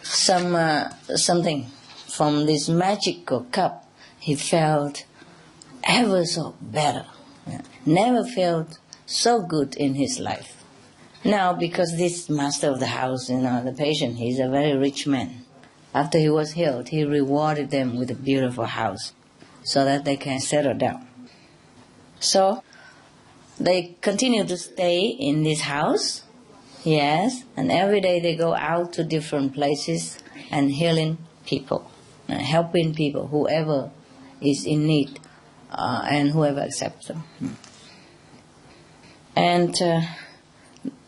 something from this magical cup, he felt ever so better. Never felt so good in his life. Now, because this master of the house, the patient, he's a very rich man. After he was healed, he rewarded them with a beautiful house so that they can settle down. So they continue to stay in this house, yes, and every day they go out to different places and healing people, helping people, whoever is in need, and whoever accepts them. And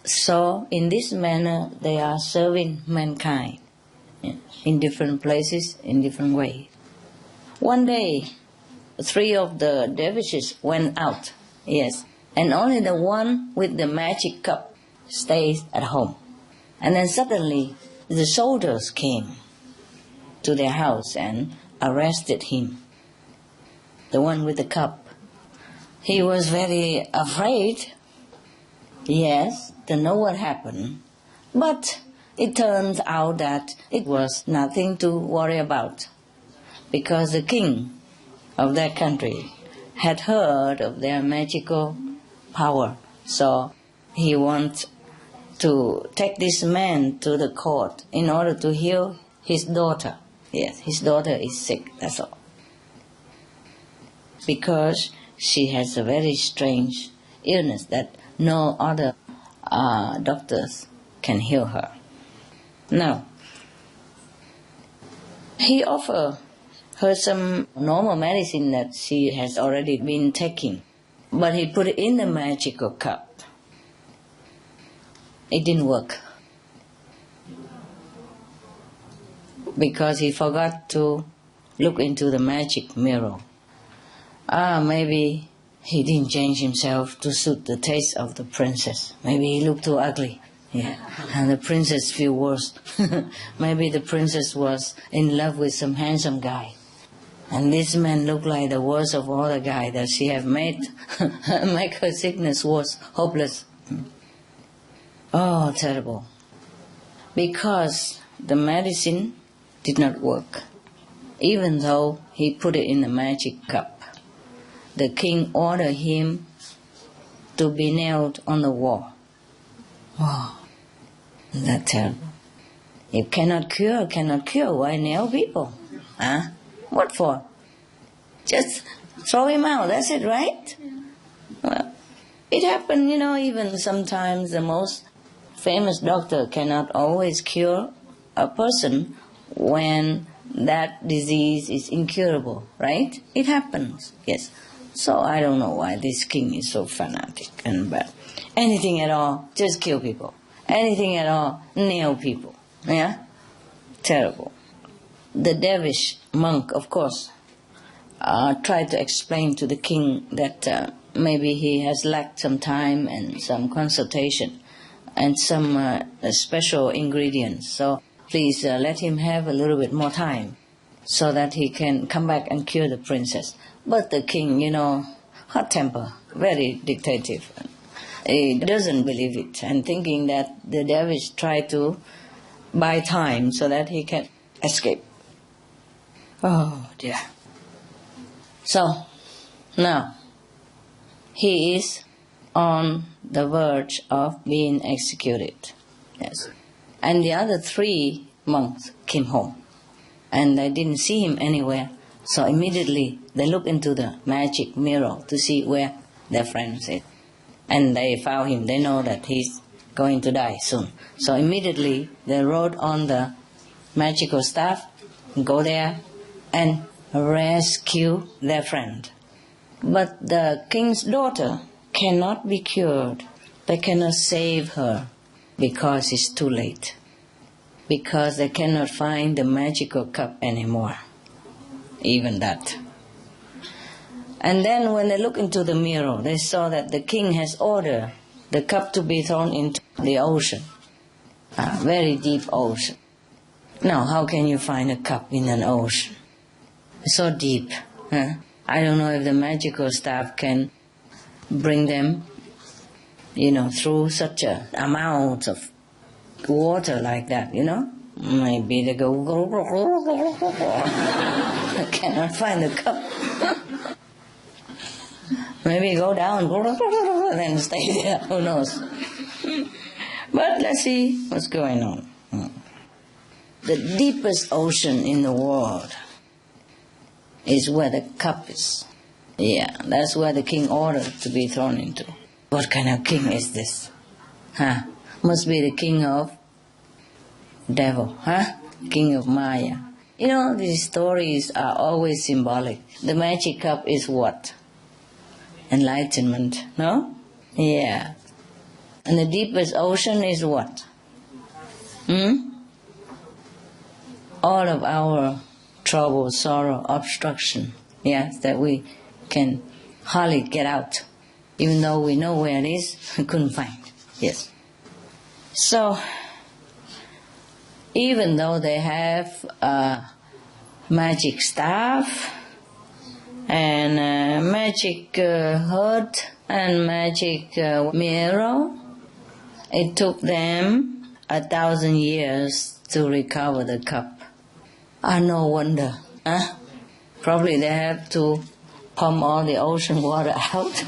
so in this manner they are serving mankind in different places, in different ways. One day, 3 of the dervishes went out, yes, and only the one with the magic cup stays at home. And then suddenly the soldiers came to their house and arrested him, the one with the cup. He was very afraid, yes, to know what happened, but it turns out that it was nothing to worry about, because the king of that country had heard of their magical power. So he wanted to take this man to the court in order to heal his daughter. Yes, his daughter is sick, that's all. Because she has a very strange illness that no other doctors can heal her. Now, he offered her some normal medicine that she has already been taking, but he put it in the magical cup. It didn't work, because he forgot to look into the magic mirror. Maybe he didn't change himself to suit the taste of the princess. Maybe he looked too ugly. Yeah, and the princess feel worse. Maybe the princess was in love with some handsome guy, and this man looked like the worst of all the guys that she have made. Make her sickness worse, hopeless. Oh, terrible! Because the medicine did not work, even though he put it in the magic cup. The king ordered him to be nailed on the wall. Wow, that's terrible. You cannot cure. Why nail people? Huh? What for? Just throw him out, that's it, right? Well, it happened, even sometimes the most famous doctor cannot always cure a person when that disease is incurable, right? It happens, yes. So I don't know why this king is so fanatic and bad. Anything at all, just kill people. Anything at all, nail people. Yeah? Terrible. The dervish monk, of course, tried to explain to the king that maybe he has lacked some time and some consultation and some special ingredients. So please let him have a little bit more time so that he can come back and cure the princess. But the king, hot temper, very dictative. He doesn't believe it and thinking that the dervish tried to buy time so that he can escape. Oh dear. So, now, he is on the verge of being executed. Yes. And the other 3 monks came home. And they didn't see him anywhere. So immediately they looked into the magic mirror to see where their friend is. And they found him. They know that he's going to die soon. So immediately they wrote on the magical staff, go there and rescue their friend. But the king's daughter cannot be cured. They cannot save her because it's too late. Because they cannot find the magical cup anymore. Even that. And then when they look into the mirror, they saw that the king has ordered the cup to be thrown into the ocean. A very deep ocean. Now, how can you find a cup in an ocean? It's so deep. Huh? I don't know if the magical staff can bring them, through such an amount of water like that, Maybe they go, I cannot find the cup. Maybe go down, and then stay there, who knows. But let's see what's going on. The deepest ocean in the world is where the cup is. Yeah, that's where the king ordered to be thrown into. What kind of king is this? Must be the king of devil, king of Maya. These stories are always symbolic. The magic cup is what? Enlightenment, no? Yeah. And the deepest ocean is what? All of our trouble, sorrow, obstruction, that we can hardly get out. Even though we know where it is, we couldn't find. Yes. So, even though they have a magic staff and magic hood and magic mirror, it took them 1,000 years to recover the cup. No wonder. Probably they have to pump all the ocean water out.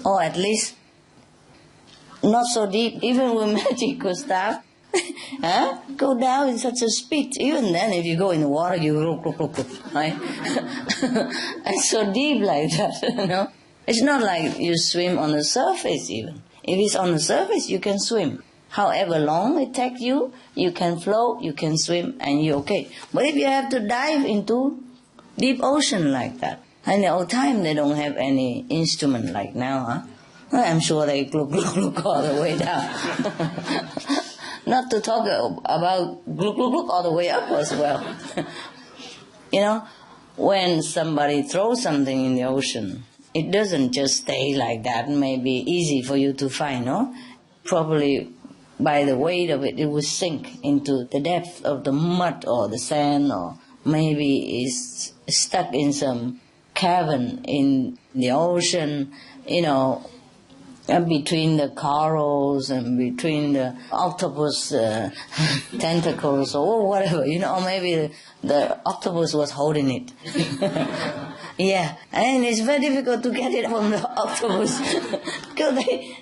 Or at least not so deep, even with magical staff. Go down in such a speed. Even then, if you go in the water, you look, right? It's so deep like that, It's not like you swim on the surface even. If it's on the surface, you can swim. However long it takes you, you can float, you can swim, and you're okay. But if you have to dive into deep ocean like that, in the old time they don't have any instrument like now, I'm sure they look all the way down. Not to talk about look all the way up as well. When somebody throws something in the ocean, it doesn't just stay like that. It may be easy for you to find, no? Probably by the weight of it, it will sink into the depth of the mud or the sand, or maybe it's stuck in some cavern in the ocean, and between the corals and between the octopus tentacles or whatever, or maybe the octopus was holding it. Yeah, and it's very difficult to get it from the octopus because they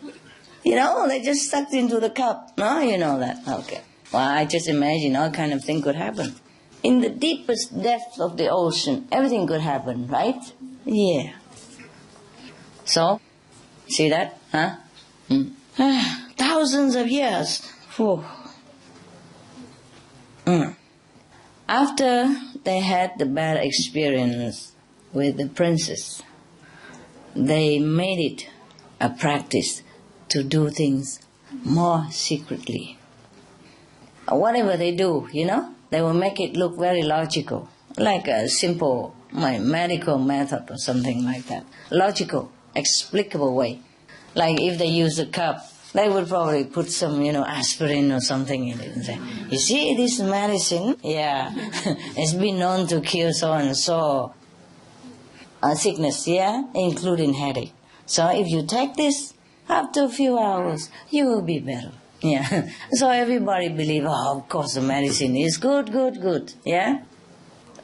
just sucked into the cup. No, you know that. Okay. Well, I just imagine all kind of thing could happen. In the deepest depth of the ocean, everything could happen, right? Yeah. So, see that? Thousands of years. After they had the bad experience with the princess, they made it a practice to do things more secretly. Whatever they do, They will make it look very logical, like a simple medical method or something like that. Logical, explicable way. Like if they use a cup, they would probably put some, aspirin or something in it and say, you see this medicine? Yeah, it's been known to cure so and so sickness, yeah, including headache. So if you take this, after a few hours, you will be better. Yeah. So everybody believe, of course the medicine is good, yeah?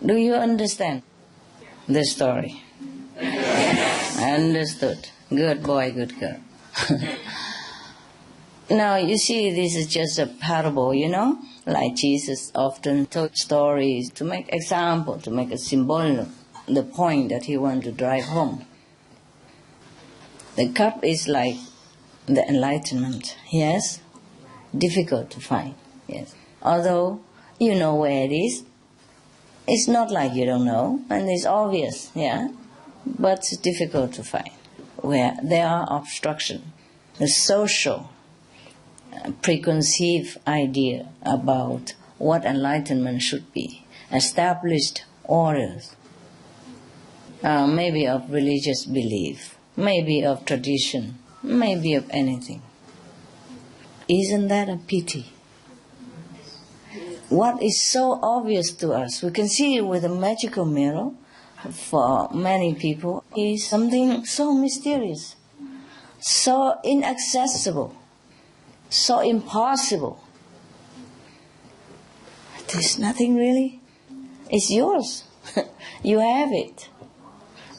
Do you understand the story? Understood. Good boy, good girl. Now, you see, this is just a parable, like Jesus often told stories to make example, to make a symbol, the point that he wanted to drive home. The cup is like the enlightenment, yes? Difficult to find, yes. Although you know where it is, it's not like you don't know, and it's obvious, yeah? But it's difficult to find, where there are obstructions. The social preconceived idea about what enlightenment should be, established orders, maybe of religious belief, maybe of tradition, maybe of anything. Isn't that a pity? What is so obvious to us, we can see it with a magical mirror, for many people, is something so mysterious, so inaccessible, so impossible. There's nothing really. It's yours. You have it.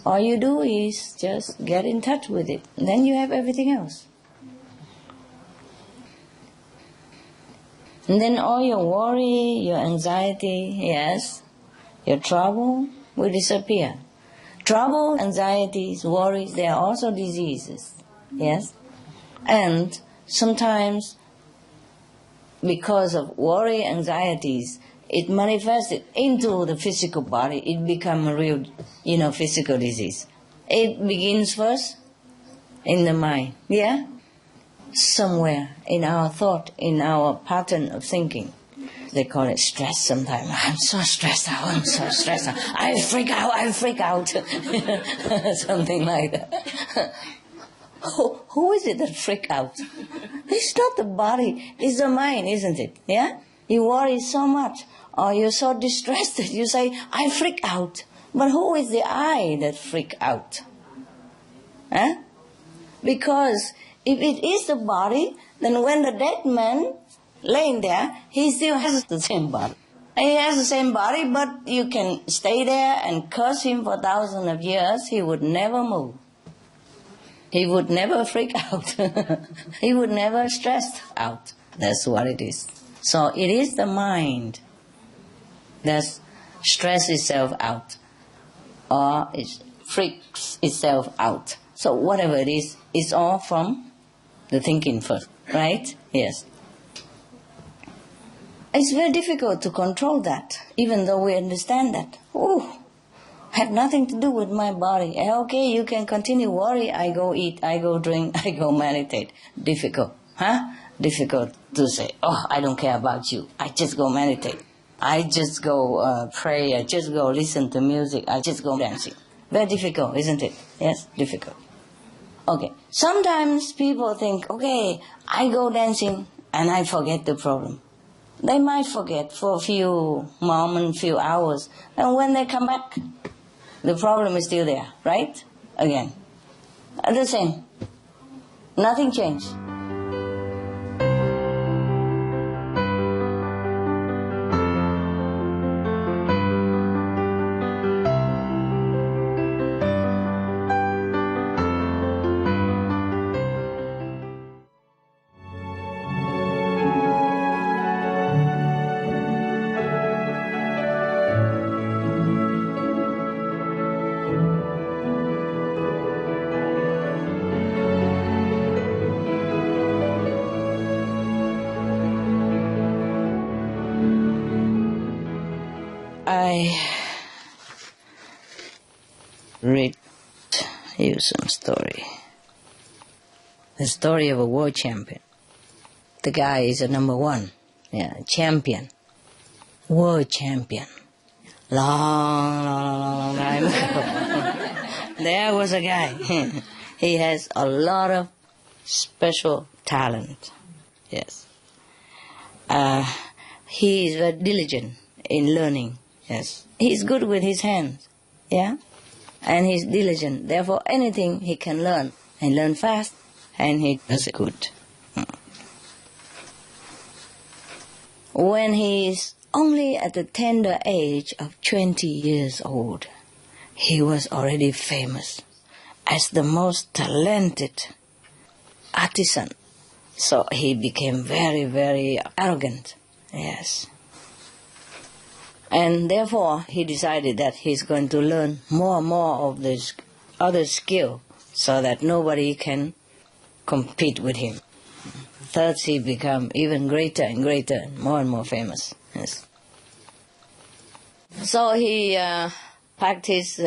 All you do is just get in touch with it. And then you have everything else. And then all your worry, your anxiety, yes, your trouble will disappear. Trouble, anxieties, worries, they are also diseases. Yes? And sometimes, because of worry, anxieties, it manifested into the physical body. It becomes a real, physical disease. It begins first in the mind. Yeah? Somewhere in our thought, in our pattern of thinking. They call it stress sometimes. I'm so stressed out, I freak out. Something like that. Who is it that freak out? It's not the body, it's the mind, isn't it? Yeah? You worry so much, or you're so distressed that you say, I freak out. But who is the I that freak out? Huh? Because if it is the body, then when the dead man laying there, he still has the same body. He has the same body, but you can stay there and curse him for thousands of years, he would never move. He would never freak out. He would never stress out. That's what it is. So it is the mind that stresses itself out, or it freaks itself out. So whatever it is, it's all from the thinking first, right? Yes. It's very difficult to control that, even though we understand that. Have nothing to do with my body. Okay, you can continue worry. I go eat, I go drink, I go meditate. Difficult, huh? Difficult to say, I don't care about you. I just go meditate. I just go pray. I just go listen to music. I just go dancing. Very difficult, isn't it? Yes, difficult. Okay, sometimes people think, okay, I go dancing and I forget the problem. They might forget for a few moments, few hours. And when they come back, the problem is still there, right? Again. The same. Nothing changed. I read you some story. The story of a world champion. The guy is a number one, champion. world champion. Long time ago. There was a guy. He has a lot of special talent. Yes. He is very diligent in learning. Yes. He's good with his hands. Yeah. And he's diligent. Therefore, anything he can learn. And learn fast. And he does it good. When he is only at the tender age of 20 years old, he was already famous as the most talented artisan. So he became very, very arrogant. Yes. And therefore he decided that he's going to learn more and more of this other skill so that nobody can compete with him. Thus he became even greater and greater, and more famous. Yes. So he packed his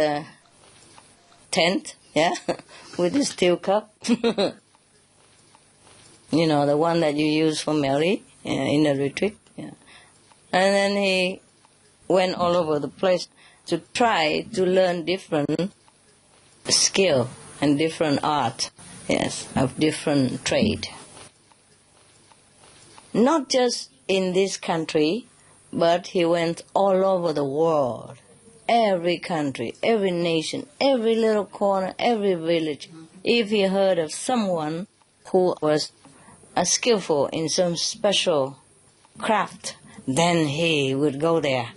tent, yeah, with his steel cup. You know, the one that you use for Mary in the retreat. Yeah. And then he went all over the place to try to learn different skill and different art, yes, of different trade. Not just in this country, but he went all over the world. Every country, every nation, every little corner, every village. If he heard of someone who was skillful in some special craft, then he would go there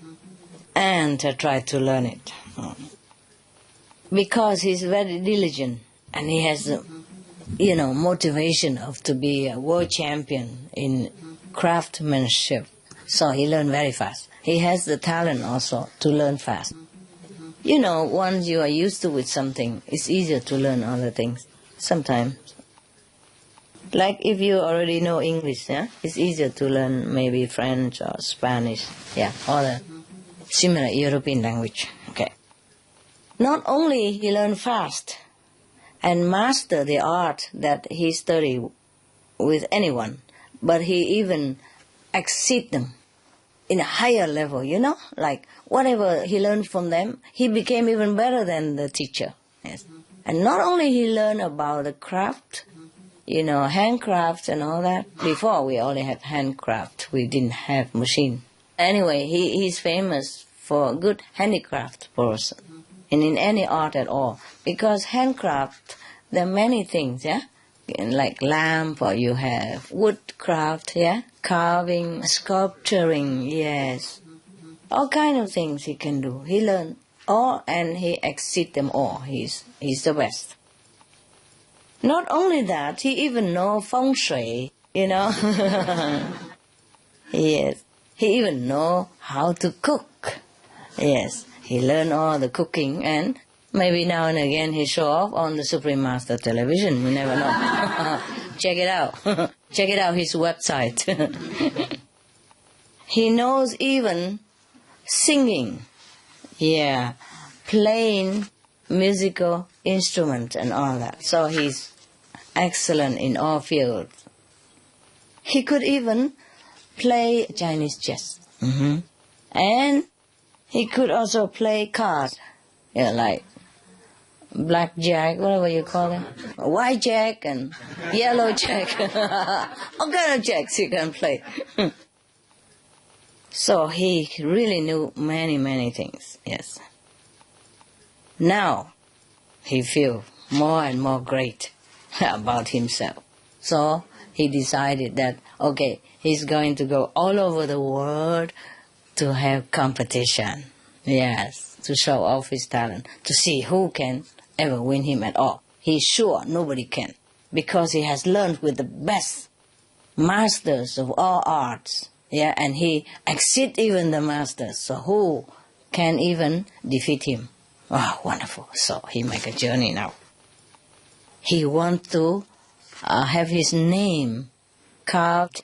and try to learn it. Because he's very diligent and he has motivation to be a world champion in craftsmanship. So he learned very fast. He has the talent also to learn fast. You know, once you are used to with something, it's easier to learn other things sometimes. Like if you already know English, yeah, it's easier to learn maybe French or Spanish, yeah, or the similar European language. Okay. Not only he learned fast and master the art that he studied with anyone, but he even exceed them in a higher level, you know, like whatever he learned from them, he became even better than the teacher. Yes. And not only he learned about the craft, handcraft and all that. Before we only have handcraft, we didn't have machine. Anyway, he's famous for a good handicraft person, and in any art at all. Because handcraft, there are many things, yeah? Like lamp, or you have woodcraft, yeah? Carving, sculpturing, yes. All kind of things he can do. He learned all and he exceeds them all. He's the best. Not only that, he even knows feng shui, Yes. He even knows how to cook. Yes. He learned all the cooking, and maybe now and again he show off on the Supreme Master television. You never know. Check it out. Check it out, his website. He knows even singing. Yeah. Playing musical instruments and all that. So he's excellent in all fields. He could even play Chinese chess. Mm-hmm. And he could also play cards. Yeah, like blackjack, whatever you call it. White jack and yellow jack. All kind of jacks he can play. So he really knew many things, yes. Now he feels more and more great about himself. So he decided that, okay, he's going to go all over the world to have competition. Yes, to show off his talent, to see who can ever win him at all. He's sure nobody can, because he has learned with the best masters of all arts. Yeah, and he exceeds even the masters. So who can even defeat him? Wow, wonderful. So he make a journey now. He wants to have his name carved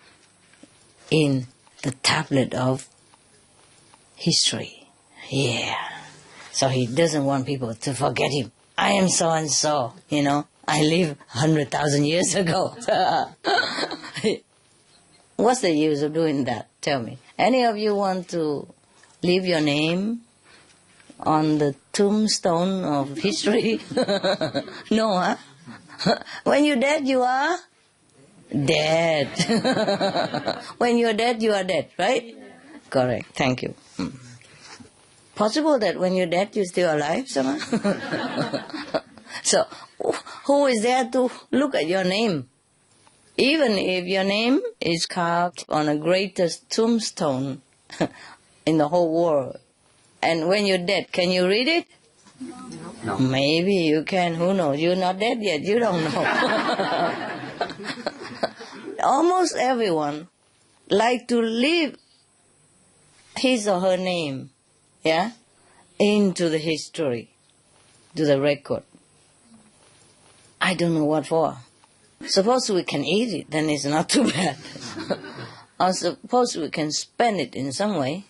in the tablet of history. Yeah. So he doesn't want people to forget him. I am so and so, I lived 100,000 years ago. What's the use of doing that? Tell me. Any of you want to leave your name on the tombstone of history? No, huh? When you're dead, you are dead. When you're dead, you are dead, right? Correct. Thank you. Possible that when you're dead, you're still alive somehow? So, who is there to look at your name? Even if your name is carved on the greatest tombstone in the whole world, and when you're dead, can you read it? No. Maybe you can, who knows? You're not dead yet, you don't know. Almost everyone like to leave his or her name, yeah, into the history, to the record. I don't know what for. Suppose we can eat it, then it's not too bad. Or suppose we can spend it in some way.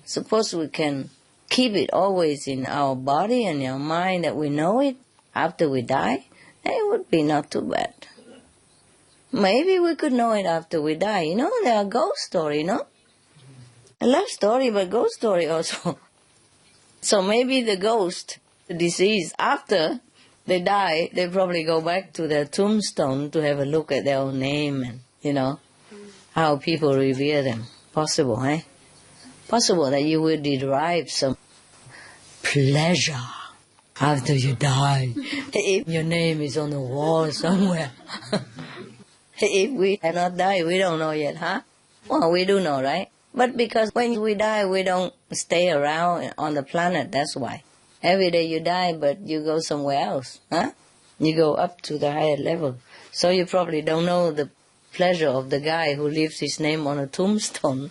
Suppose we can keep it always in our body and our mind that we know it after we die, it would be not too bad. Maybe we could know it after we die. You know, there are ghost stories, you know? A love story, but ghost story also. So maybe the ghost, the deceased, after they die, they probably go back to their tombstone to have a look at their own name and, you know, how people revere them. Possible, eh? Possible that you will derive some pleasure after you die, if your name is on the wall somewhere. If we have not died, we don't know yet, huh? Well, we do know, right? But because when we die, we don't stay around on the planet, that's why. Every day you die, but you go somewhere else, huh? You go up to the higher level. So you probably don't know the pleasure of the guy who leaves his name on a tombstone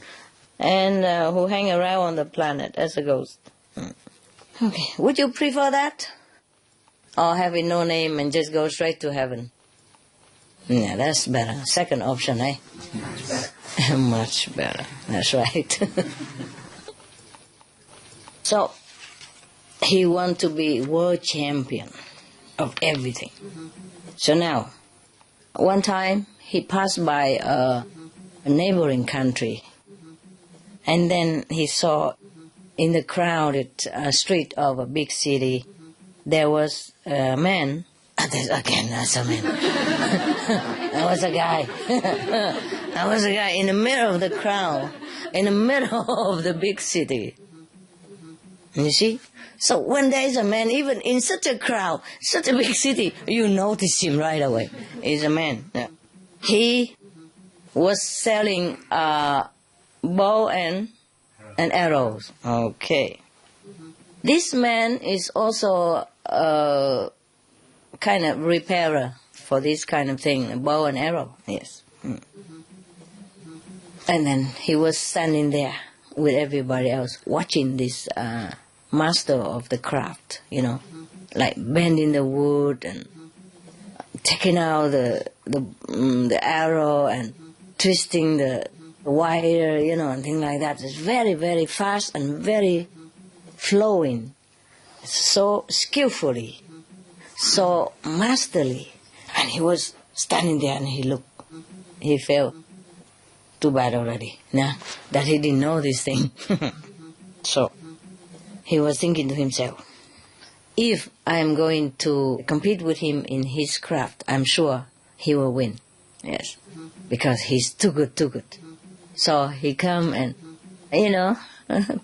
and who hang around on the planet as a ghost. Okay, would you prefer that? Or having no name and just go straight to heaven? Yeah, that's better. Second option, eh? Much better. Much better. That's right. So, he wants to be world champion of everything. So now, one time he passed by a neighboring country, and then he saw in the crowded street of a big city, there was a man. Again, that's a man. That was a guy. That was a guy in the middle of the crowd, in the middle of the big city. You see? So when there is a man, even in such a crowd, such a big city, you notice him right away. He's a man. Yeah. He was selling bow and arrows. Okay. This man is also a kind of repairer for this kind of thing, a bow and arrow. Yes. And then he was standing there with everybody else, watching this master of the craft, you know, like bending the wood and taking out the arrow and twisting the wire, you know, and things like that. It's very, very fast and very flowing, so skillfully, so masterly. And he was standing there and he looked, he felt too bad already, nah, that he didn't know this thing. So he was thinking to himself, if I am going to compete with him in his craft, I'm sure he will win. Yes, because he's too good, too good. So he come and, you know,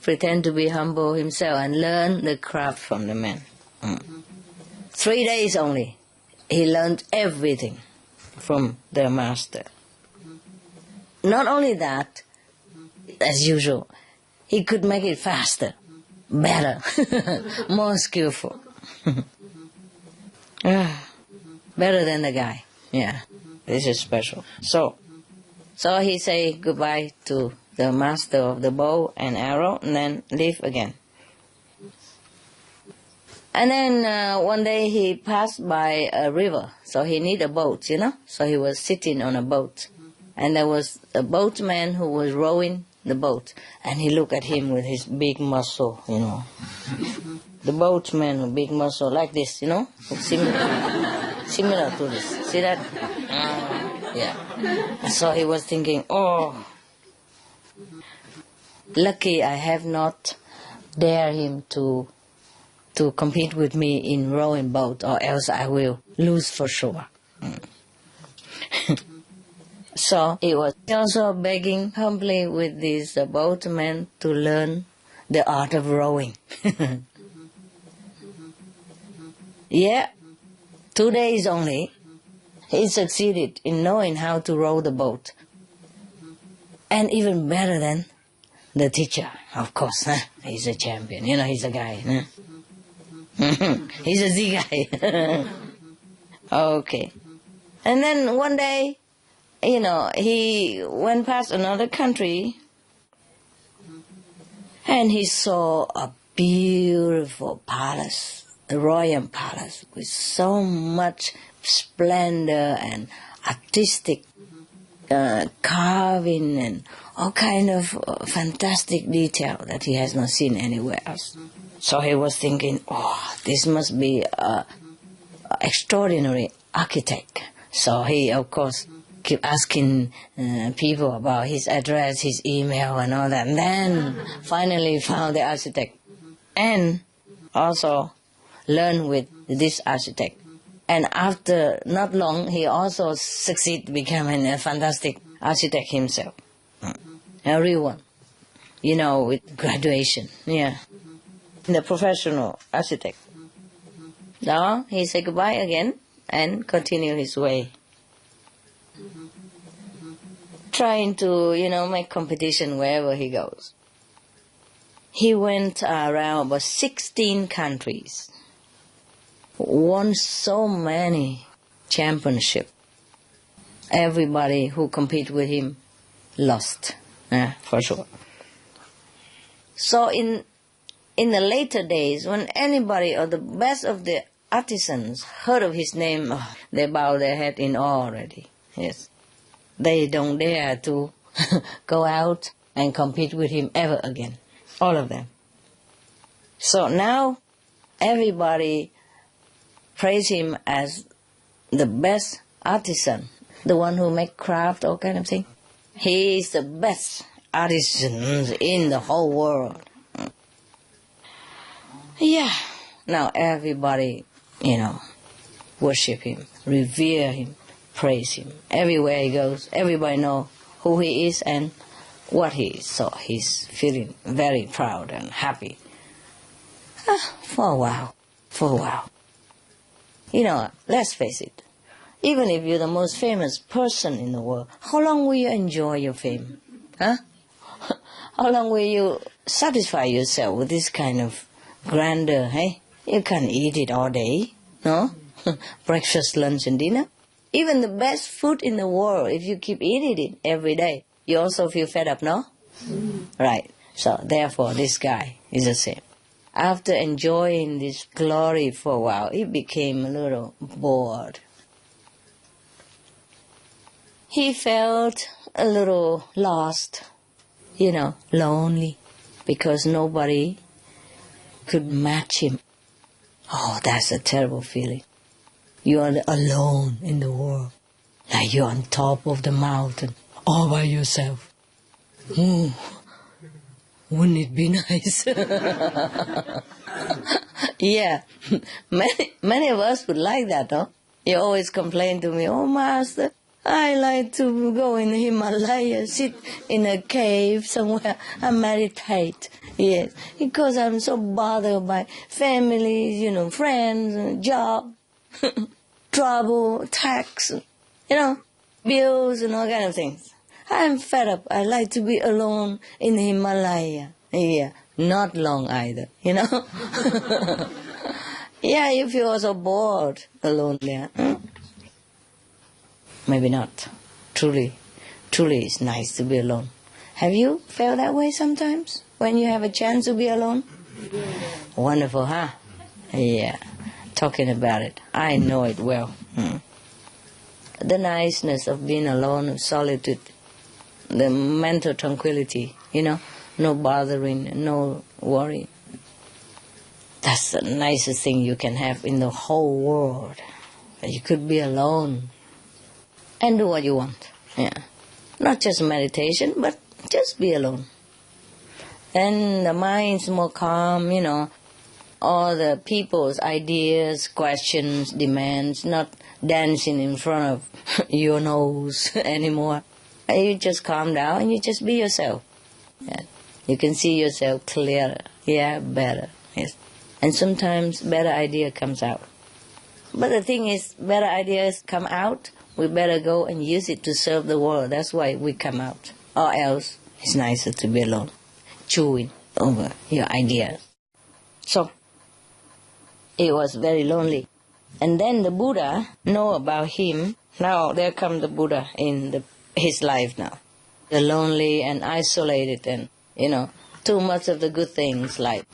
pretend to be humble himself and learn the craft from the man. 3 days only, he learned everything from the master. Not only that, as usual, he could make it faster, better, more skillful. Better than the guy. Yeah, this is special. So he say goodbye to the master of the bow and arrow and then leave again. And then one day he passed by a river, so he need a boat, you know. So he was sitting on a boat. And there was a boatman who was rowing the boat. And he looked at him with his big muscle, you know. The boatman with big muscle like this, you know. Similar to this. See that? Yeah. So he was thinking, oh, lucky I have not dared him to compete with me in rowing boat, or else I will lose for sure. So he was also begging humbly with this boatman to learn the art of rowing. Yeah, 2 days only, he succeeded in knowing how to row the boat. And even better than the teacher, of course. He's a champion, he's a guy. He's a Z guy. Okay. And then one day, he went past another country and he saw a beautiful palace, the royal palace, with so much splendor and artistic carving and all kind of fantastic detail that he has not seen anywhere else. So he was thinking, oh, this must be an extraordinary architect. So he, of course, keep asking people about his address, his email and all that. And then finally found the architect. And also learned with this architect. And after not long, he also succeeded becoming a fantastic architect himself. A real one. With graduation. Yeah. The professional architect. Now he said goodbye again and continue his way. Trying to, make competition wherever he goes. He went around about 16 countries. Won so many championships. Everybody who competed with him lost, for sure. So in the later days, when anybody or the best of the artisans heard of his name, they bow their head in awe already. Yes. They don't dare to go out and compete with him ever again. All of them. So now everybody praise him as the best artisan, the one who make craft, all kind of thing. He is the best artisan in the whole world. Yeah. Now everybody, worship him, revere him, praise him. Everywhere he goes, everybody know who he is and what he is. So he's feeling very proud and happy. For a while. Let's face it. Even if you're the most famous person in the world, how long will you enjoy your fame? Huh? How long will you satisfy yourself with this kind of grandeur, hey? You can't eat it all day, no? Breakfast, lunch and dinner. Even the best food in the world, if you keep eating it every day, you also feel fed up, no? Right. So therefore this guy is the same. After enjoying this glory for a while, he became a little bored. He felt a little lost, lonely, because nobody could match him. Oh, that's a terrible feeling. You are alone in the world, like you're on top of the mountain, all by yourself. Wouldn't it be nice? Yeah, many of us would like that, no? You always complain to me, oh, Master, I like to go in the Himalaya, sit in a cave somewhere and meditate. Yes, because I'm so bothered by family, friends, job, trouble, tax, bills and all kind of things. I'm fed up. I like to be alone in the Himalaya. Yeah, not long either, Yeah, you feel also bored alone there. Maybe not. Truly it's nice to be alone. Have you felt that way sometimes when you have a chance to be alone? Yeah. Wonderful, huh? Yeah. Talking about it, I know it well. The niceness of being alone, solitude, the mental tranquility, no bothering, no worry. That's the nicest thing you can have in the whole world. You could be alone. and do what you want. Yeah. Not just meditation, but just be alone. And the mind's more calm, all the people's ideas, questions, demands, not dancing in front of your nose anymore. And you just calm down and you just be yourself. Yeah. You can see yourself clearer, better. Yes. And sometimes better idea comes out. But the thing is, better ideas come out, we better go and use it to serve the world. That's why we come out. Or else, it's nicer to be alone, chewing over your ideas. So, he was very lonely. And then the Buddha know about him. Now, there comes the Buddha in his life now. The lonely and isolated and, too much of the good things. Like,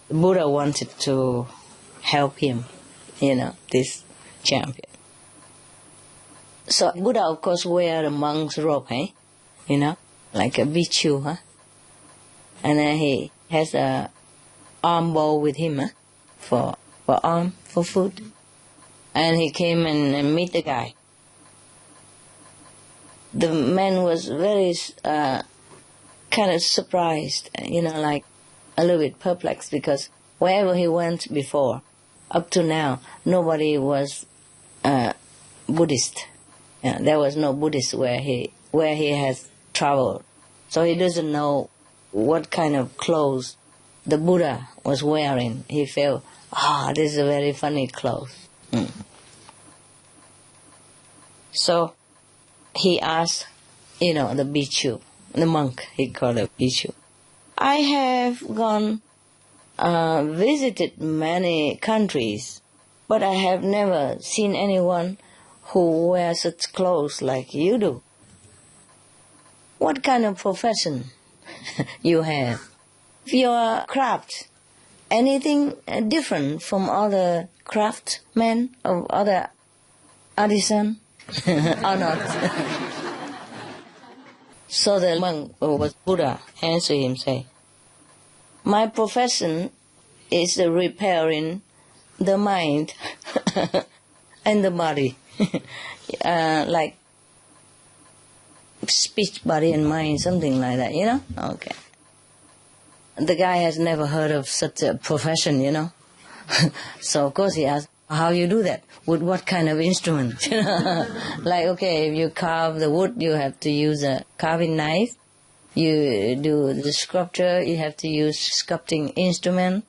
the Buddha wanted to help him, this champion. So Buddha, of course, wear a monk's robe, like a bhikkhu, and then he has a arm bowl with him, for food. And he came and meet the guy. The man was very kind of surprised, like a little bit perplexed, because wherever he went before, up to now, nobody was Buddhist. Yeah, there was no Buddhist where he has traveled. So he doesn't know what kind of clothes the Buddha was wearing. He felt, this is a very funny clothes. So he asked, the bhikkhu, the monk, he called it bhikkhu. I have gone, visited many countries, but I have never seen anyone who wears such clothes like you do. What kind of profession you have? If you are craft, anything different from other craftsmen or other artisan or not? So the monk, who was Buddha, answered him, say, my profession is repairing the mind and the body. Like speech, body and mind, something like that, Okay. The guy has never heard of such a profession, So of course he asked, how you do that? With what kind of instrument? Like, okay, if you carve the wood, you have to use a carving knife. You do the sculpture, you have to use sculpting instrument.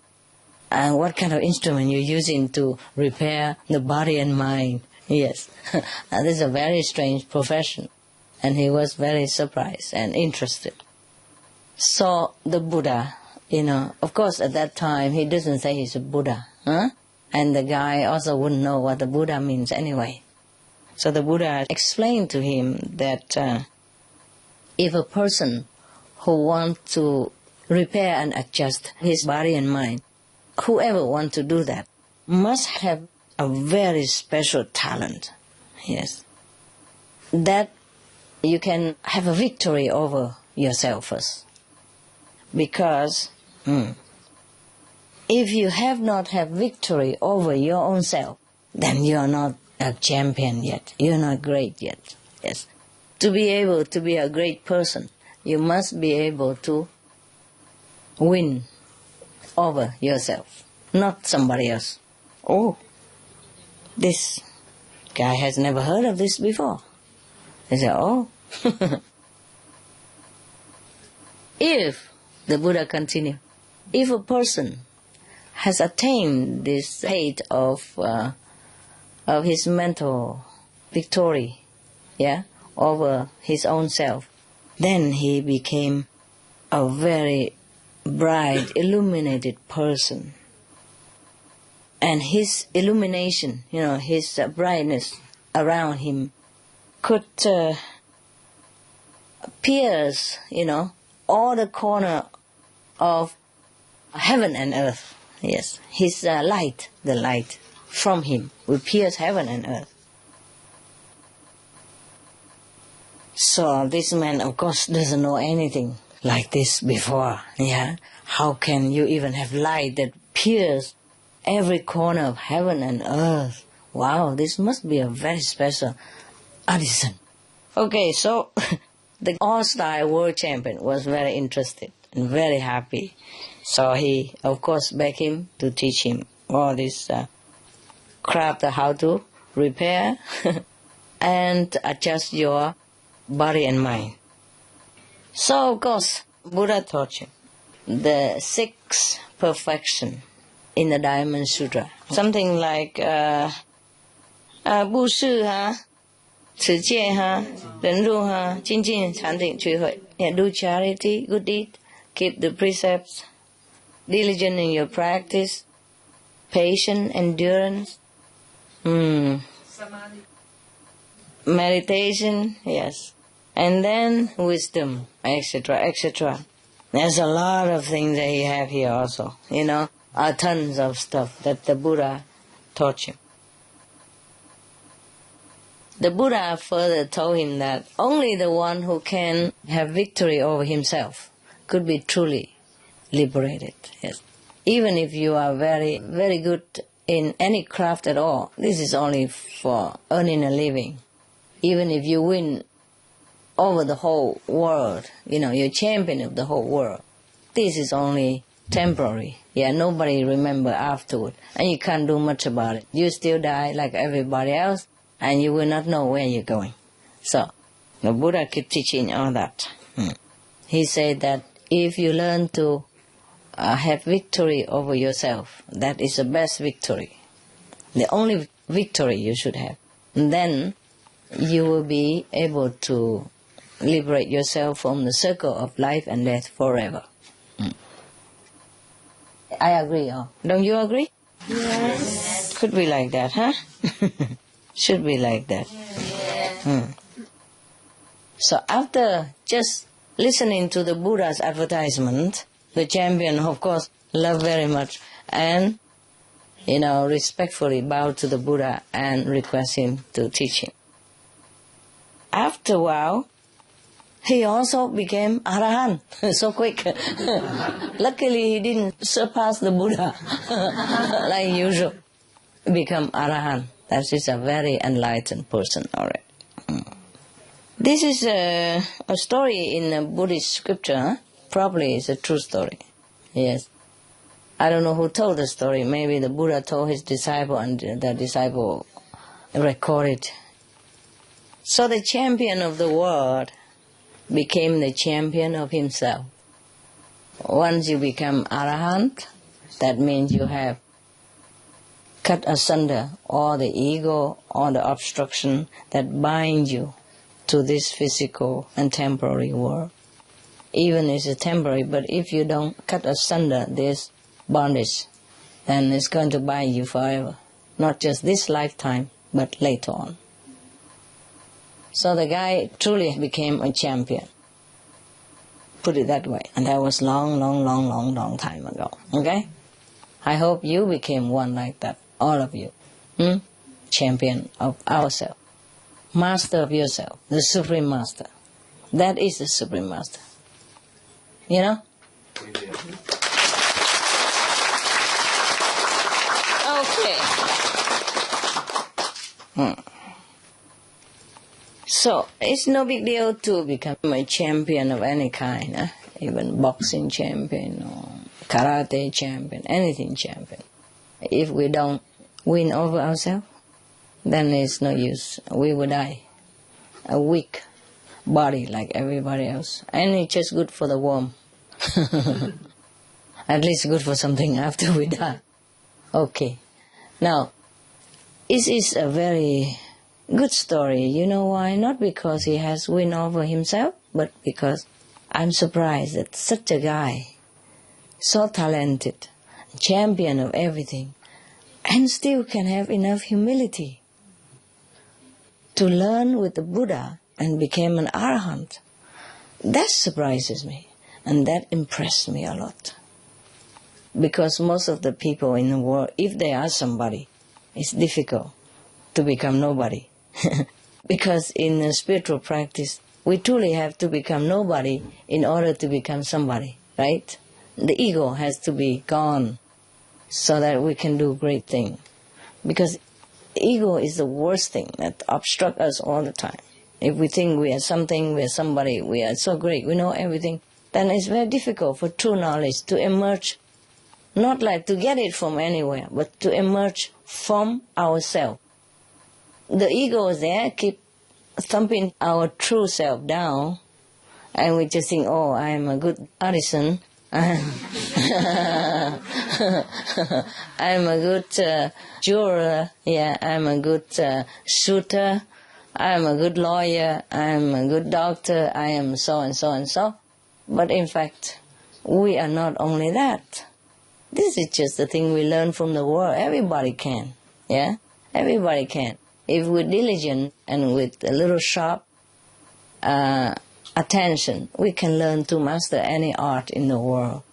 And what kind of instrument you're using to repair the body and mind? Yes. This is a very strange profession. And he was very surprised and interested. So the Buddha, of course at that time he doesn't say he's a Buddha. And the guy also wouldn't know what the Buddha means anyway. So the Buddha explained to him that if a person who wants to repair and adjust his body and mind, whoever wants to do that, must have a very special talent. Yes. That you can have a victory over yourself first. Because if you have not had victory over your own self, then you are not a champion yet. You're not great yet. Yes. To be able to be a great person, you must be able to win over yourself, not somebody else. Oh, this guy has never heard of this before. They say, oh. If, the Buddha continued, if a person has attained this state of his mental victory, over his own self, then he became a very bright, illuminated person. And his illumination, his brightness around him could pierce, all the corner of heaven and earth. Yes, his light, the light from him will pierce heaven and earth. So this man, of course, doesn't know anything like this before. How can you even have light that pierces every corner of heaven and earth? Wow, this must be a very special artisan. Okay, so the all-star world champion was very interested and very happy. So he, of course, begged him to teach him all this craft, how to repair and adjust your body and mind. So, of course, Buddha taught him the 6 perfection in the Diamond Sutra. Something like 布施哈, 持戒哈, 忍辱哈, 精进禅定聚会. Yeah, do charity, good deed, keep the precepts, diligent in your practice, patient, endurance, meditation, yes, and then wisdom, etc., etc. There's a lot of things that you have here also, tons of stuff that the Buddha taught him. The Buddha further told him that only the one who can have victory over himself could be truly liberated. Yes. Even if you are very, very good in any craft at all, this is only for earning a living. Even if you win over the whole world, you're champion of the whole world, this is only temporary. Yeah, nobody remember afterward, and you can't do much about it. You still die like everybody else, and you will not know where you're going. So, the Buddha kept teaching all that. He said that if you learn to have victory over yourself, that is the best victory, the only victory you should have. And then you will be able to liberate yourself from the circle of life and death forever. I agree, don't you agree? Yes. Could be like that, huh? Should be like that. So after just listening to the Buddha's advertisement, the champion, of course, loved very much and, respectfully bowed to the Buddha and request him to teach him. After a while, he also became Arahant so quick. Luckily, he didn't surpass the Buddha like usual. Become Arahant. That is a very enlightened person already. This is a story in a Buddhist scripture. Huh? Probably it's a true story. Yes. I don't know who told the story. Maybe the Buddha told his disciple and the disciple recorded. So the champion of the world became the champion of himself. Once you become Arahant, that means you have cut asunder all the ego, all the obstruction that bind you to this physical and temporary world. Even if it's temporary, but if you don't cut asunder this bondage, then it's going to bind you forever. Not just this lifetime, but later on. So the guy truly became a champion. Put it that way. And that was long time ago. Okay? I hope you became one like that. All of you. Champion of ourselves. Master of yourself. The Supreme Master. That is the Supreme Master. Okay. So, it's no big deal to become a champion of any kind. Even boxing champion or karate champion, anything champion. If we don't win over ourselves, then it's no use. We will die. A weak body like everybody else. And it's just good for the worm. At least good for something after we die. Okay. Now, this is a very good story. You know why? Not because he has win over himself, but because I'm surprised that such a guy, so talented, champion of everything, and still can have enough humility to learn with the Buddha and became an Arahant. That surprises me, and that impressed me a lot. Because most of the people in the world, if they are somebody, it's difficult to become nobody. Because in the spiritual practice, we truly have to become nobody in order to become somebody, right? The ego has to be gone so that we can do great things. Because Ego is the worst thing that obstructs us all the time. If we think we are something, we are somebody, we are so great, we know everything, then it's very difficult for true knowledge to emerge, not like to get it from anywhere, but to emerge from ourselves. The ego is there, keep thumping our true self down, and we just think, oh, I am a good artisan, I'm a good jeweler, yeah, I'm a good shooter, I'm a good lawyer, I'm a good doctor, I am so and so and so. But in fact, we are not only that. This is just the thing we learn from the world. Everybody can, yeah? Everybody can. If we're diligent and with a little sharp attention, we can learn to master any art in the world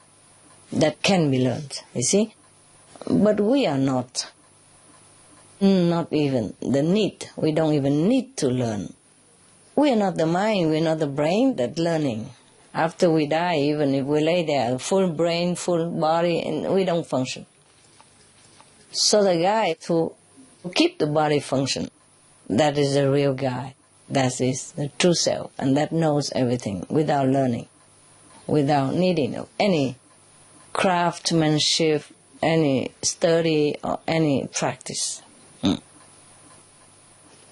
that can be learned, you see? But we are not even the need. We don't even need to learn. We are not the mind, we are not the brain that's learning. After we die, even if we lay there, full brain, full body, and we don't function. So the guy who keep the body function, that is the real guy. That is the true self, and that knows everything without learning, without needing of any craftsmanship, any study, or any practice.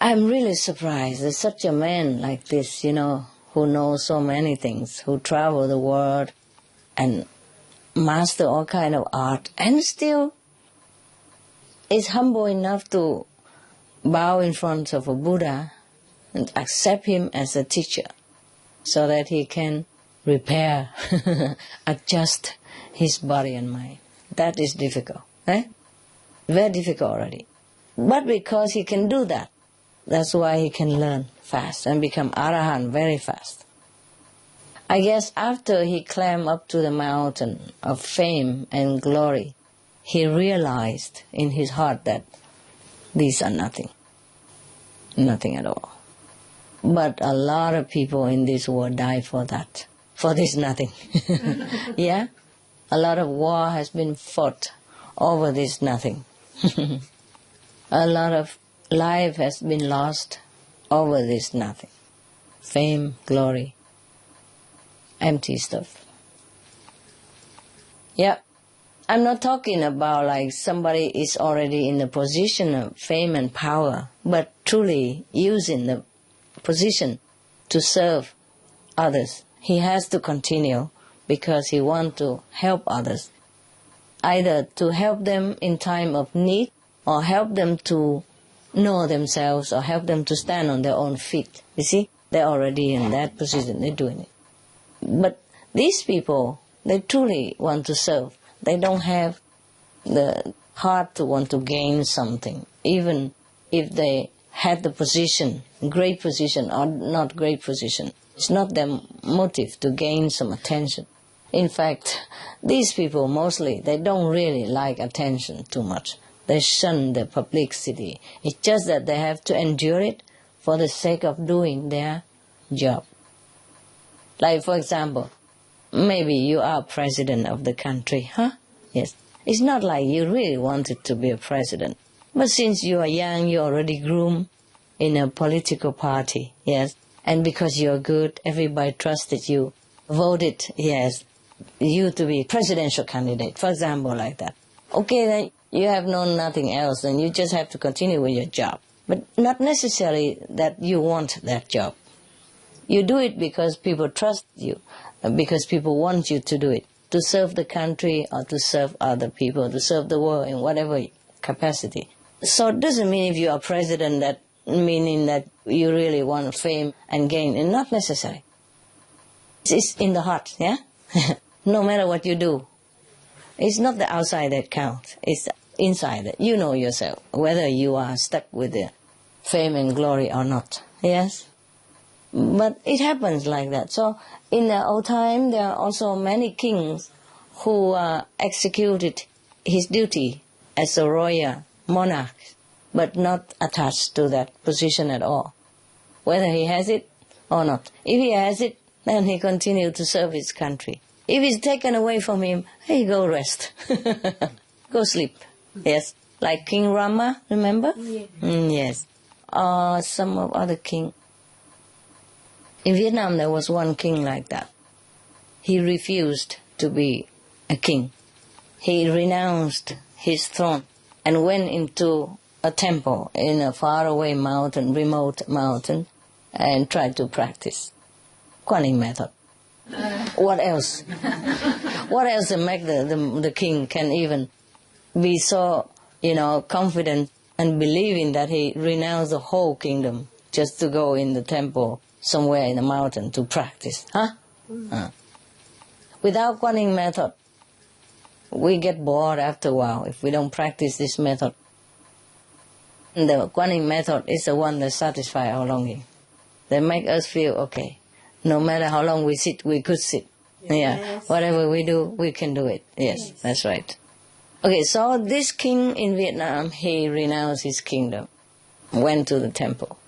I'm really surprised that such a man like this, who knows so many things, who travel the world and master all kind of art, and still is humble enough to bow in front of a Buddha and accept him as a teacher so that he can repair, adjust his body and mind. That is difficult. Very difficult already. But because he can do that, that's why he can learn fast and become Arahant very fast. I guess after he climbed up to the mountain of fame and glory, he realized in his heart that these are nothing. Nothing at all. But a lot of people in this world die for that, for this nothing. Yeah? A lot of war has been fought over this nothing. A lot of life has been lost over this nothing. Fame, glory, empty stuff. Yeah. I'm not talking about like somebody is already in the position of fame and power, but truly using the position to serve others. He has to continue because he wants to help others, either to help them in time of need or help them to know themselves or help them to stand on their own feet. You see, they're already in that position, they're doing it. But these people, they truly want to serve. They don't have the heart to want to gain something, even if they had the position, great position or not great position. It's not their motive to gain some attention. In fact, these people mostly, they don't really like attention too much. They shun the publicity. It's just that they have to endure it for the sake of doing their job. Like, for example, maybe you are president of the country, huh? Yes. It's not like you really wanted to be a president. But since you are young, you already groomed in a political party, yes. And because you're good, everybody trusted you, voted, yes, you to be presidential candidate, for example, like that. Okay, then you have known nothing else, then you just have to continue with your job. But not necessarily that you want that job. You do it because people trust you, because people want you to do it, to serve the country or to serve other people, to serve the world in whatever capacity. So it doesn't mean if you are president that meaning that you really want fame and gain, and not necessary. It's in the heart, yeah? No matter what you do. It's not the outside that counts, it's inside that. You know yourself, whether you are stuck with the fame and glory or not, yes? But it happens like that. So in the old time, there are also many kings who executed his duty as a royal monarch, but not attached to that position at all, whether he has it or not. If he has it, then he continued to serve his country. If it's taken away from him, hey, go rest. Go sleep. Yes. Like King Rama, remember? Yeah. Yes. Some of other king. In Vietnam there was one king like that. He refused to be a king. He renounced his throne and went into a temple in a faraway mountain, remote mountain, and tried to practice Kuan Yin method. What else? What else to make the king can even be so, confident and believing that he renounced the whole kingdom just to go in the temple somewhere in the mountain to practice? Without Kuan Yin method, we get bored after a while if we don't practice this method. The Kuan Yin method is the one that satisfies our longing. They make us feel okay. No matter how long we sit, we could sit. Yes. Whatever we do, we can do it. Yes, that's right. Okay, so this king in Vietnam, he renounced his kingdom, went to the temple,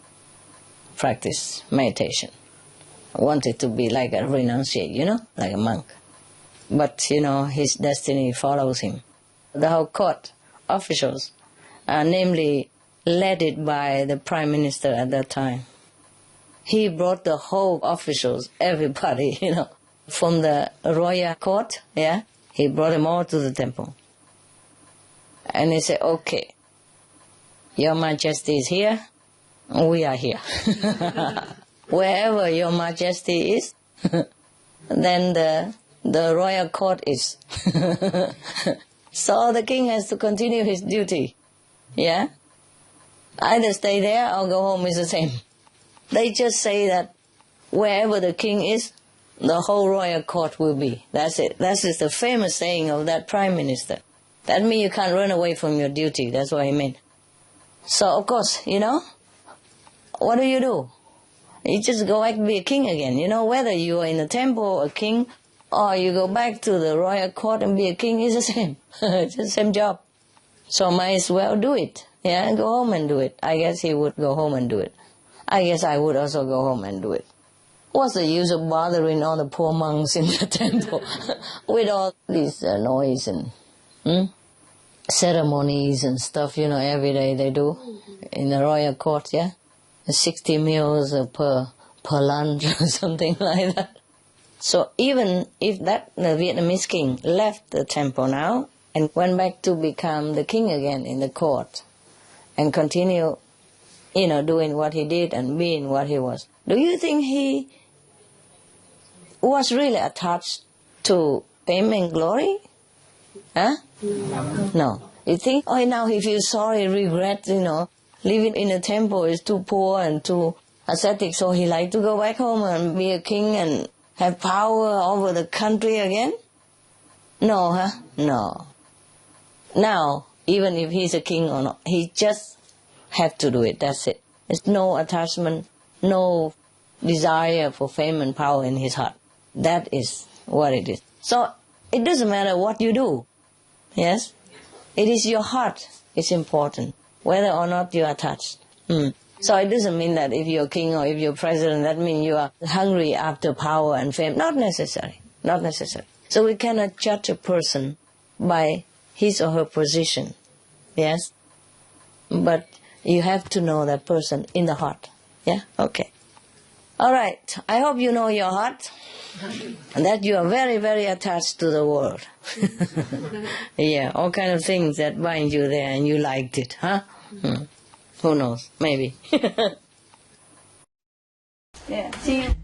practiced meditation, wanted to be like a renunciate, like a monk. But, his destiny follows him. The whole court officials, namely led by the prime minister at that time, he brought the whole officials, everybody, from the royal court, he brought them all to the temple. And he said, okay, Your Majesty is here, we are here. Wherever Your Majesty is, then the royal court is. So the king has to continue his duty. Either stay there or go home is the same. They just say that wherever the king is, the whole royal court will be. That's it. That is the famous saying of that prime minister. That means you can't run away from your duty. That's what he meant. So, of course, what do? You just go back to be a king again. Whether you are in a temple, a king, or you go back to the royal court and be a king, is the same. It's the same job. So might as well do it. Go home and do it. I guess he would go home and do it. I guess I would also go home and do it. What's the use of bothering all the poor monks in the temple with all this noise and ceremonies and stuff, every day they do in the royal court, 60 meals per lunch or something like that. So even if the Vietnamese king left the temple now and went back to become the king again in the court and continue, doing what he did and being what he was, do you think he was really attached to fame and glory? No. You think, now he feels sorry, regret, living in a temple is too poor and too ascetic, so he like to go back home and be a king and have power over the country again? No, No. Now, even if he's a king or not, he just have to do it, that's it. There's no attachment, no desire for fame and power in his heart. That is what it is. So, it doesn't matter what you do. Yes? It is your heart is important, whether or not you are attached. So it doesn't mean that if you're king or if you're president, that means you are hungry after power and fame. Not necessary. Not necessary. So we cannot judge a person by his or her position. Yes? But you have to know that person in the heart. Okay. All right. I hope you know your heart. And that you are very, very attached to the world. All kind of things that bind you there and you liked it, Who knows? Maybe. See you.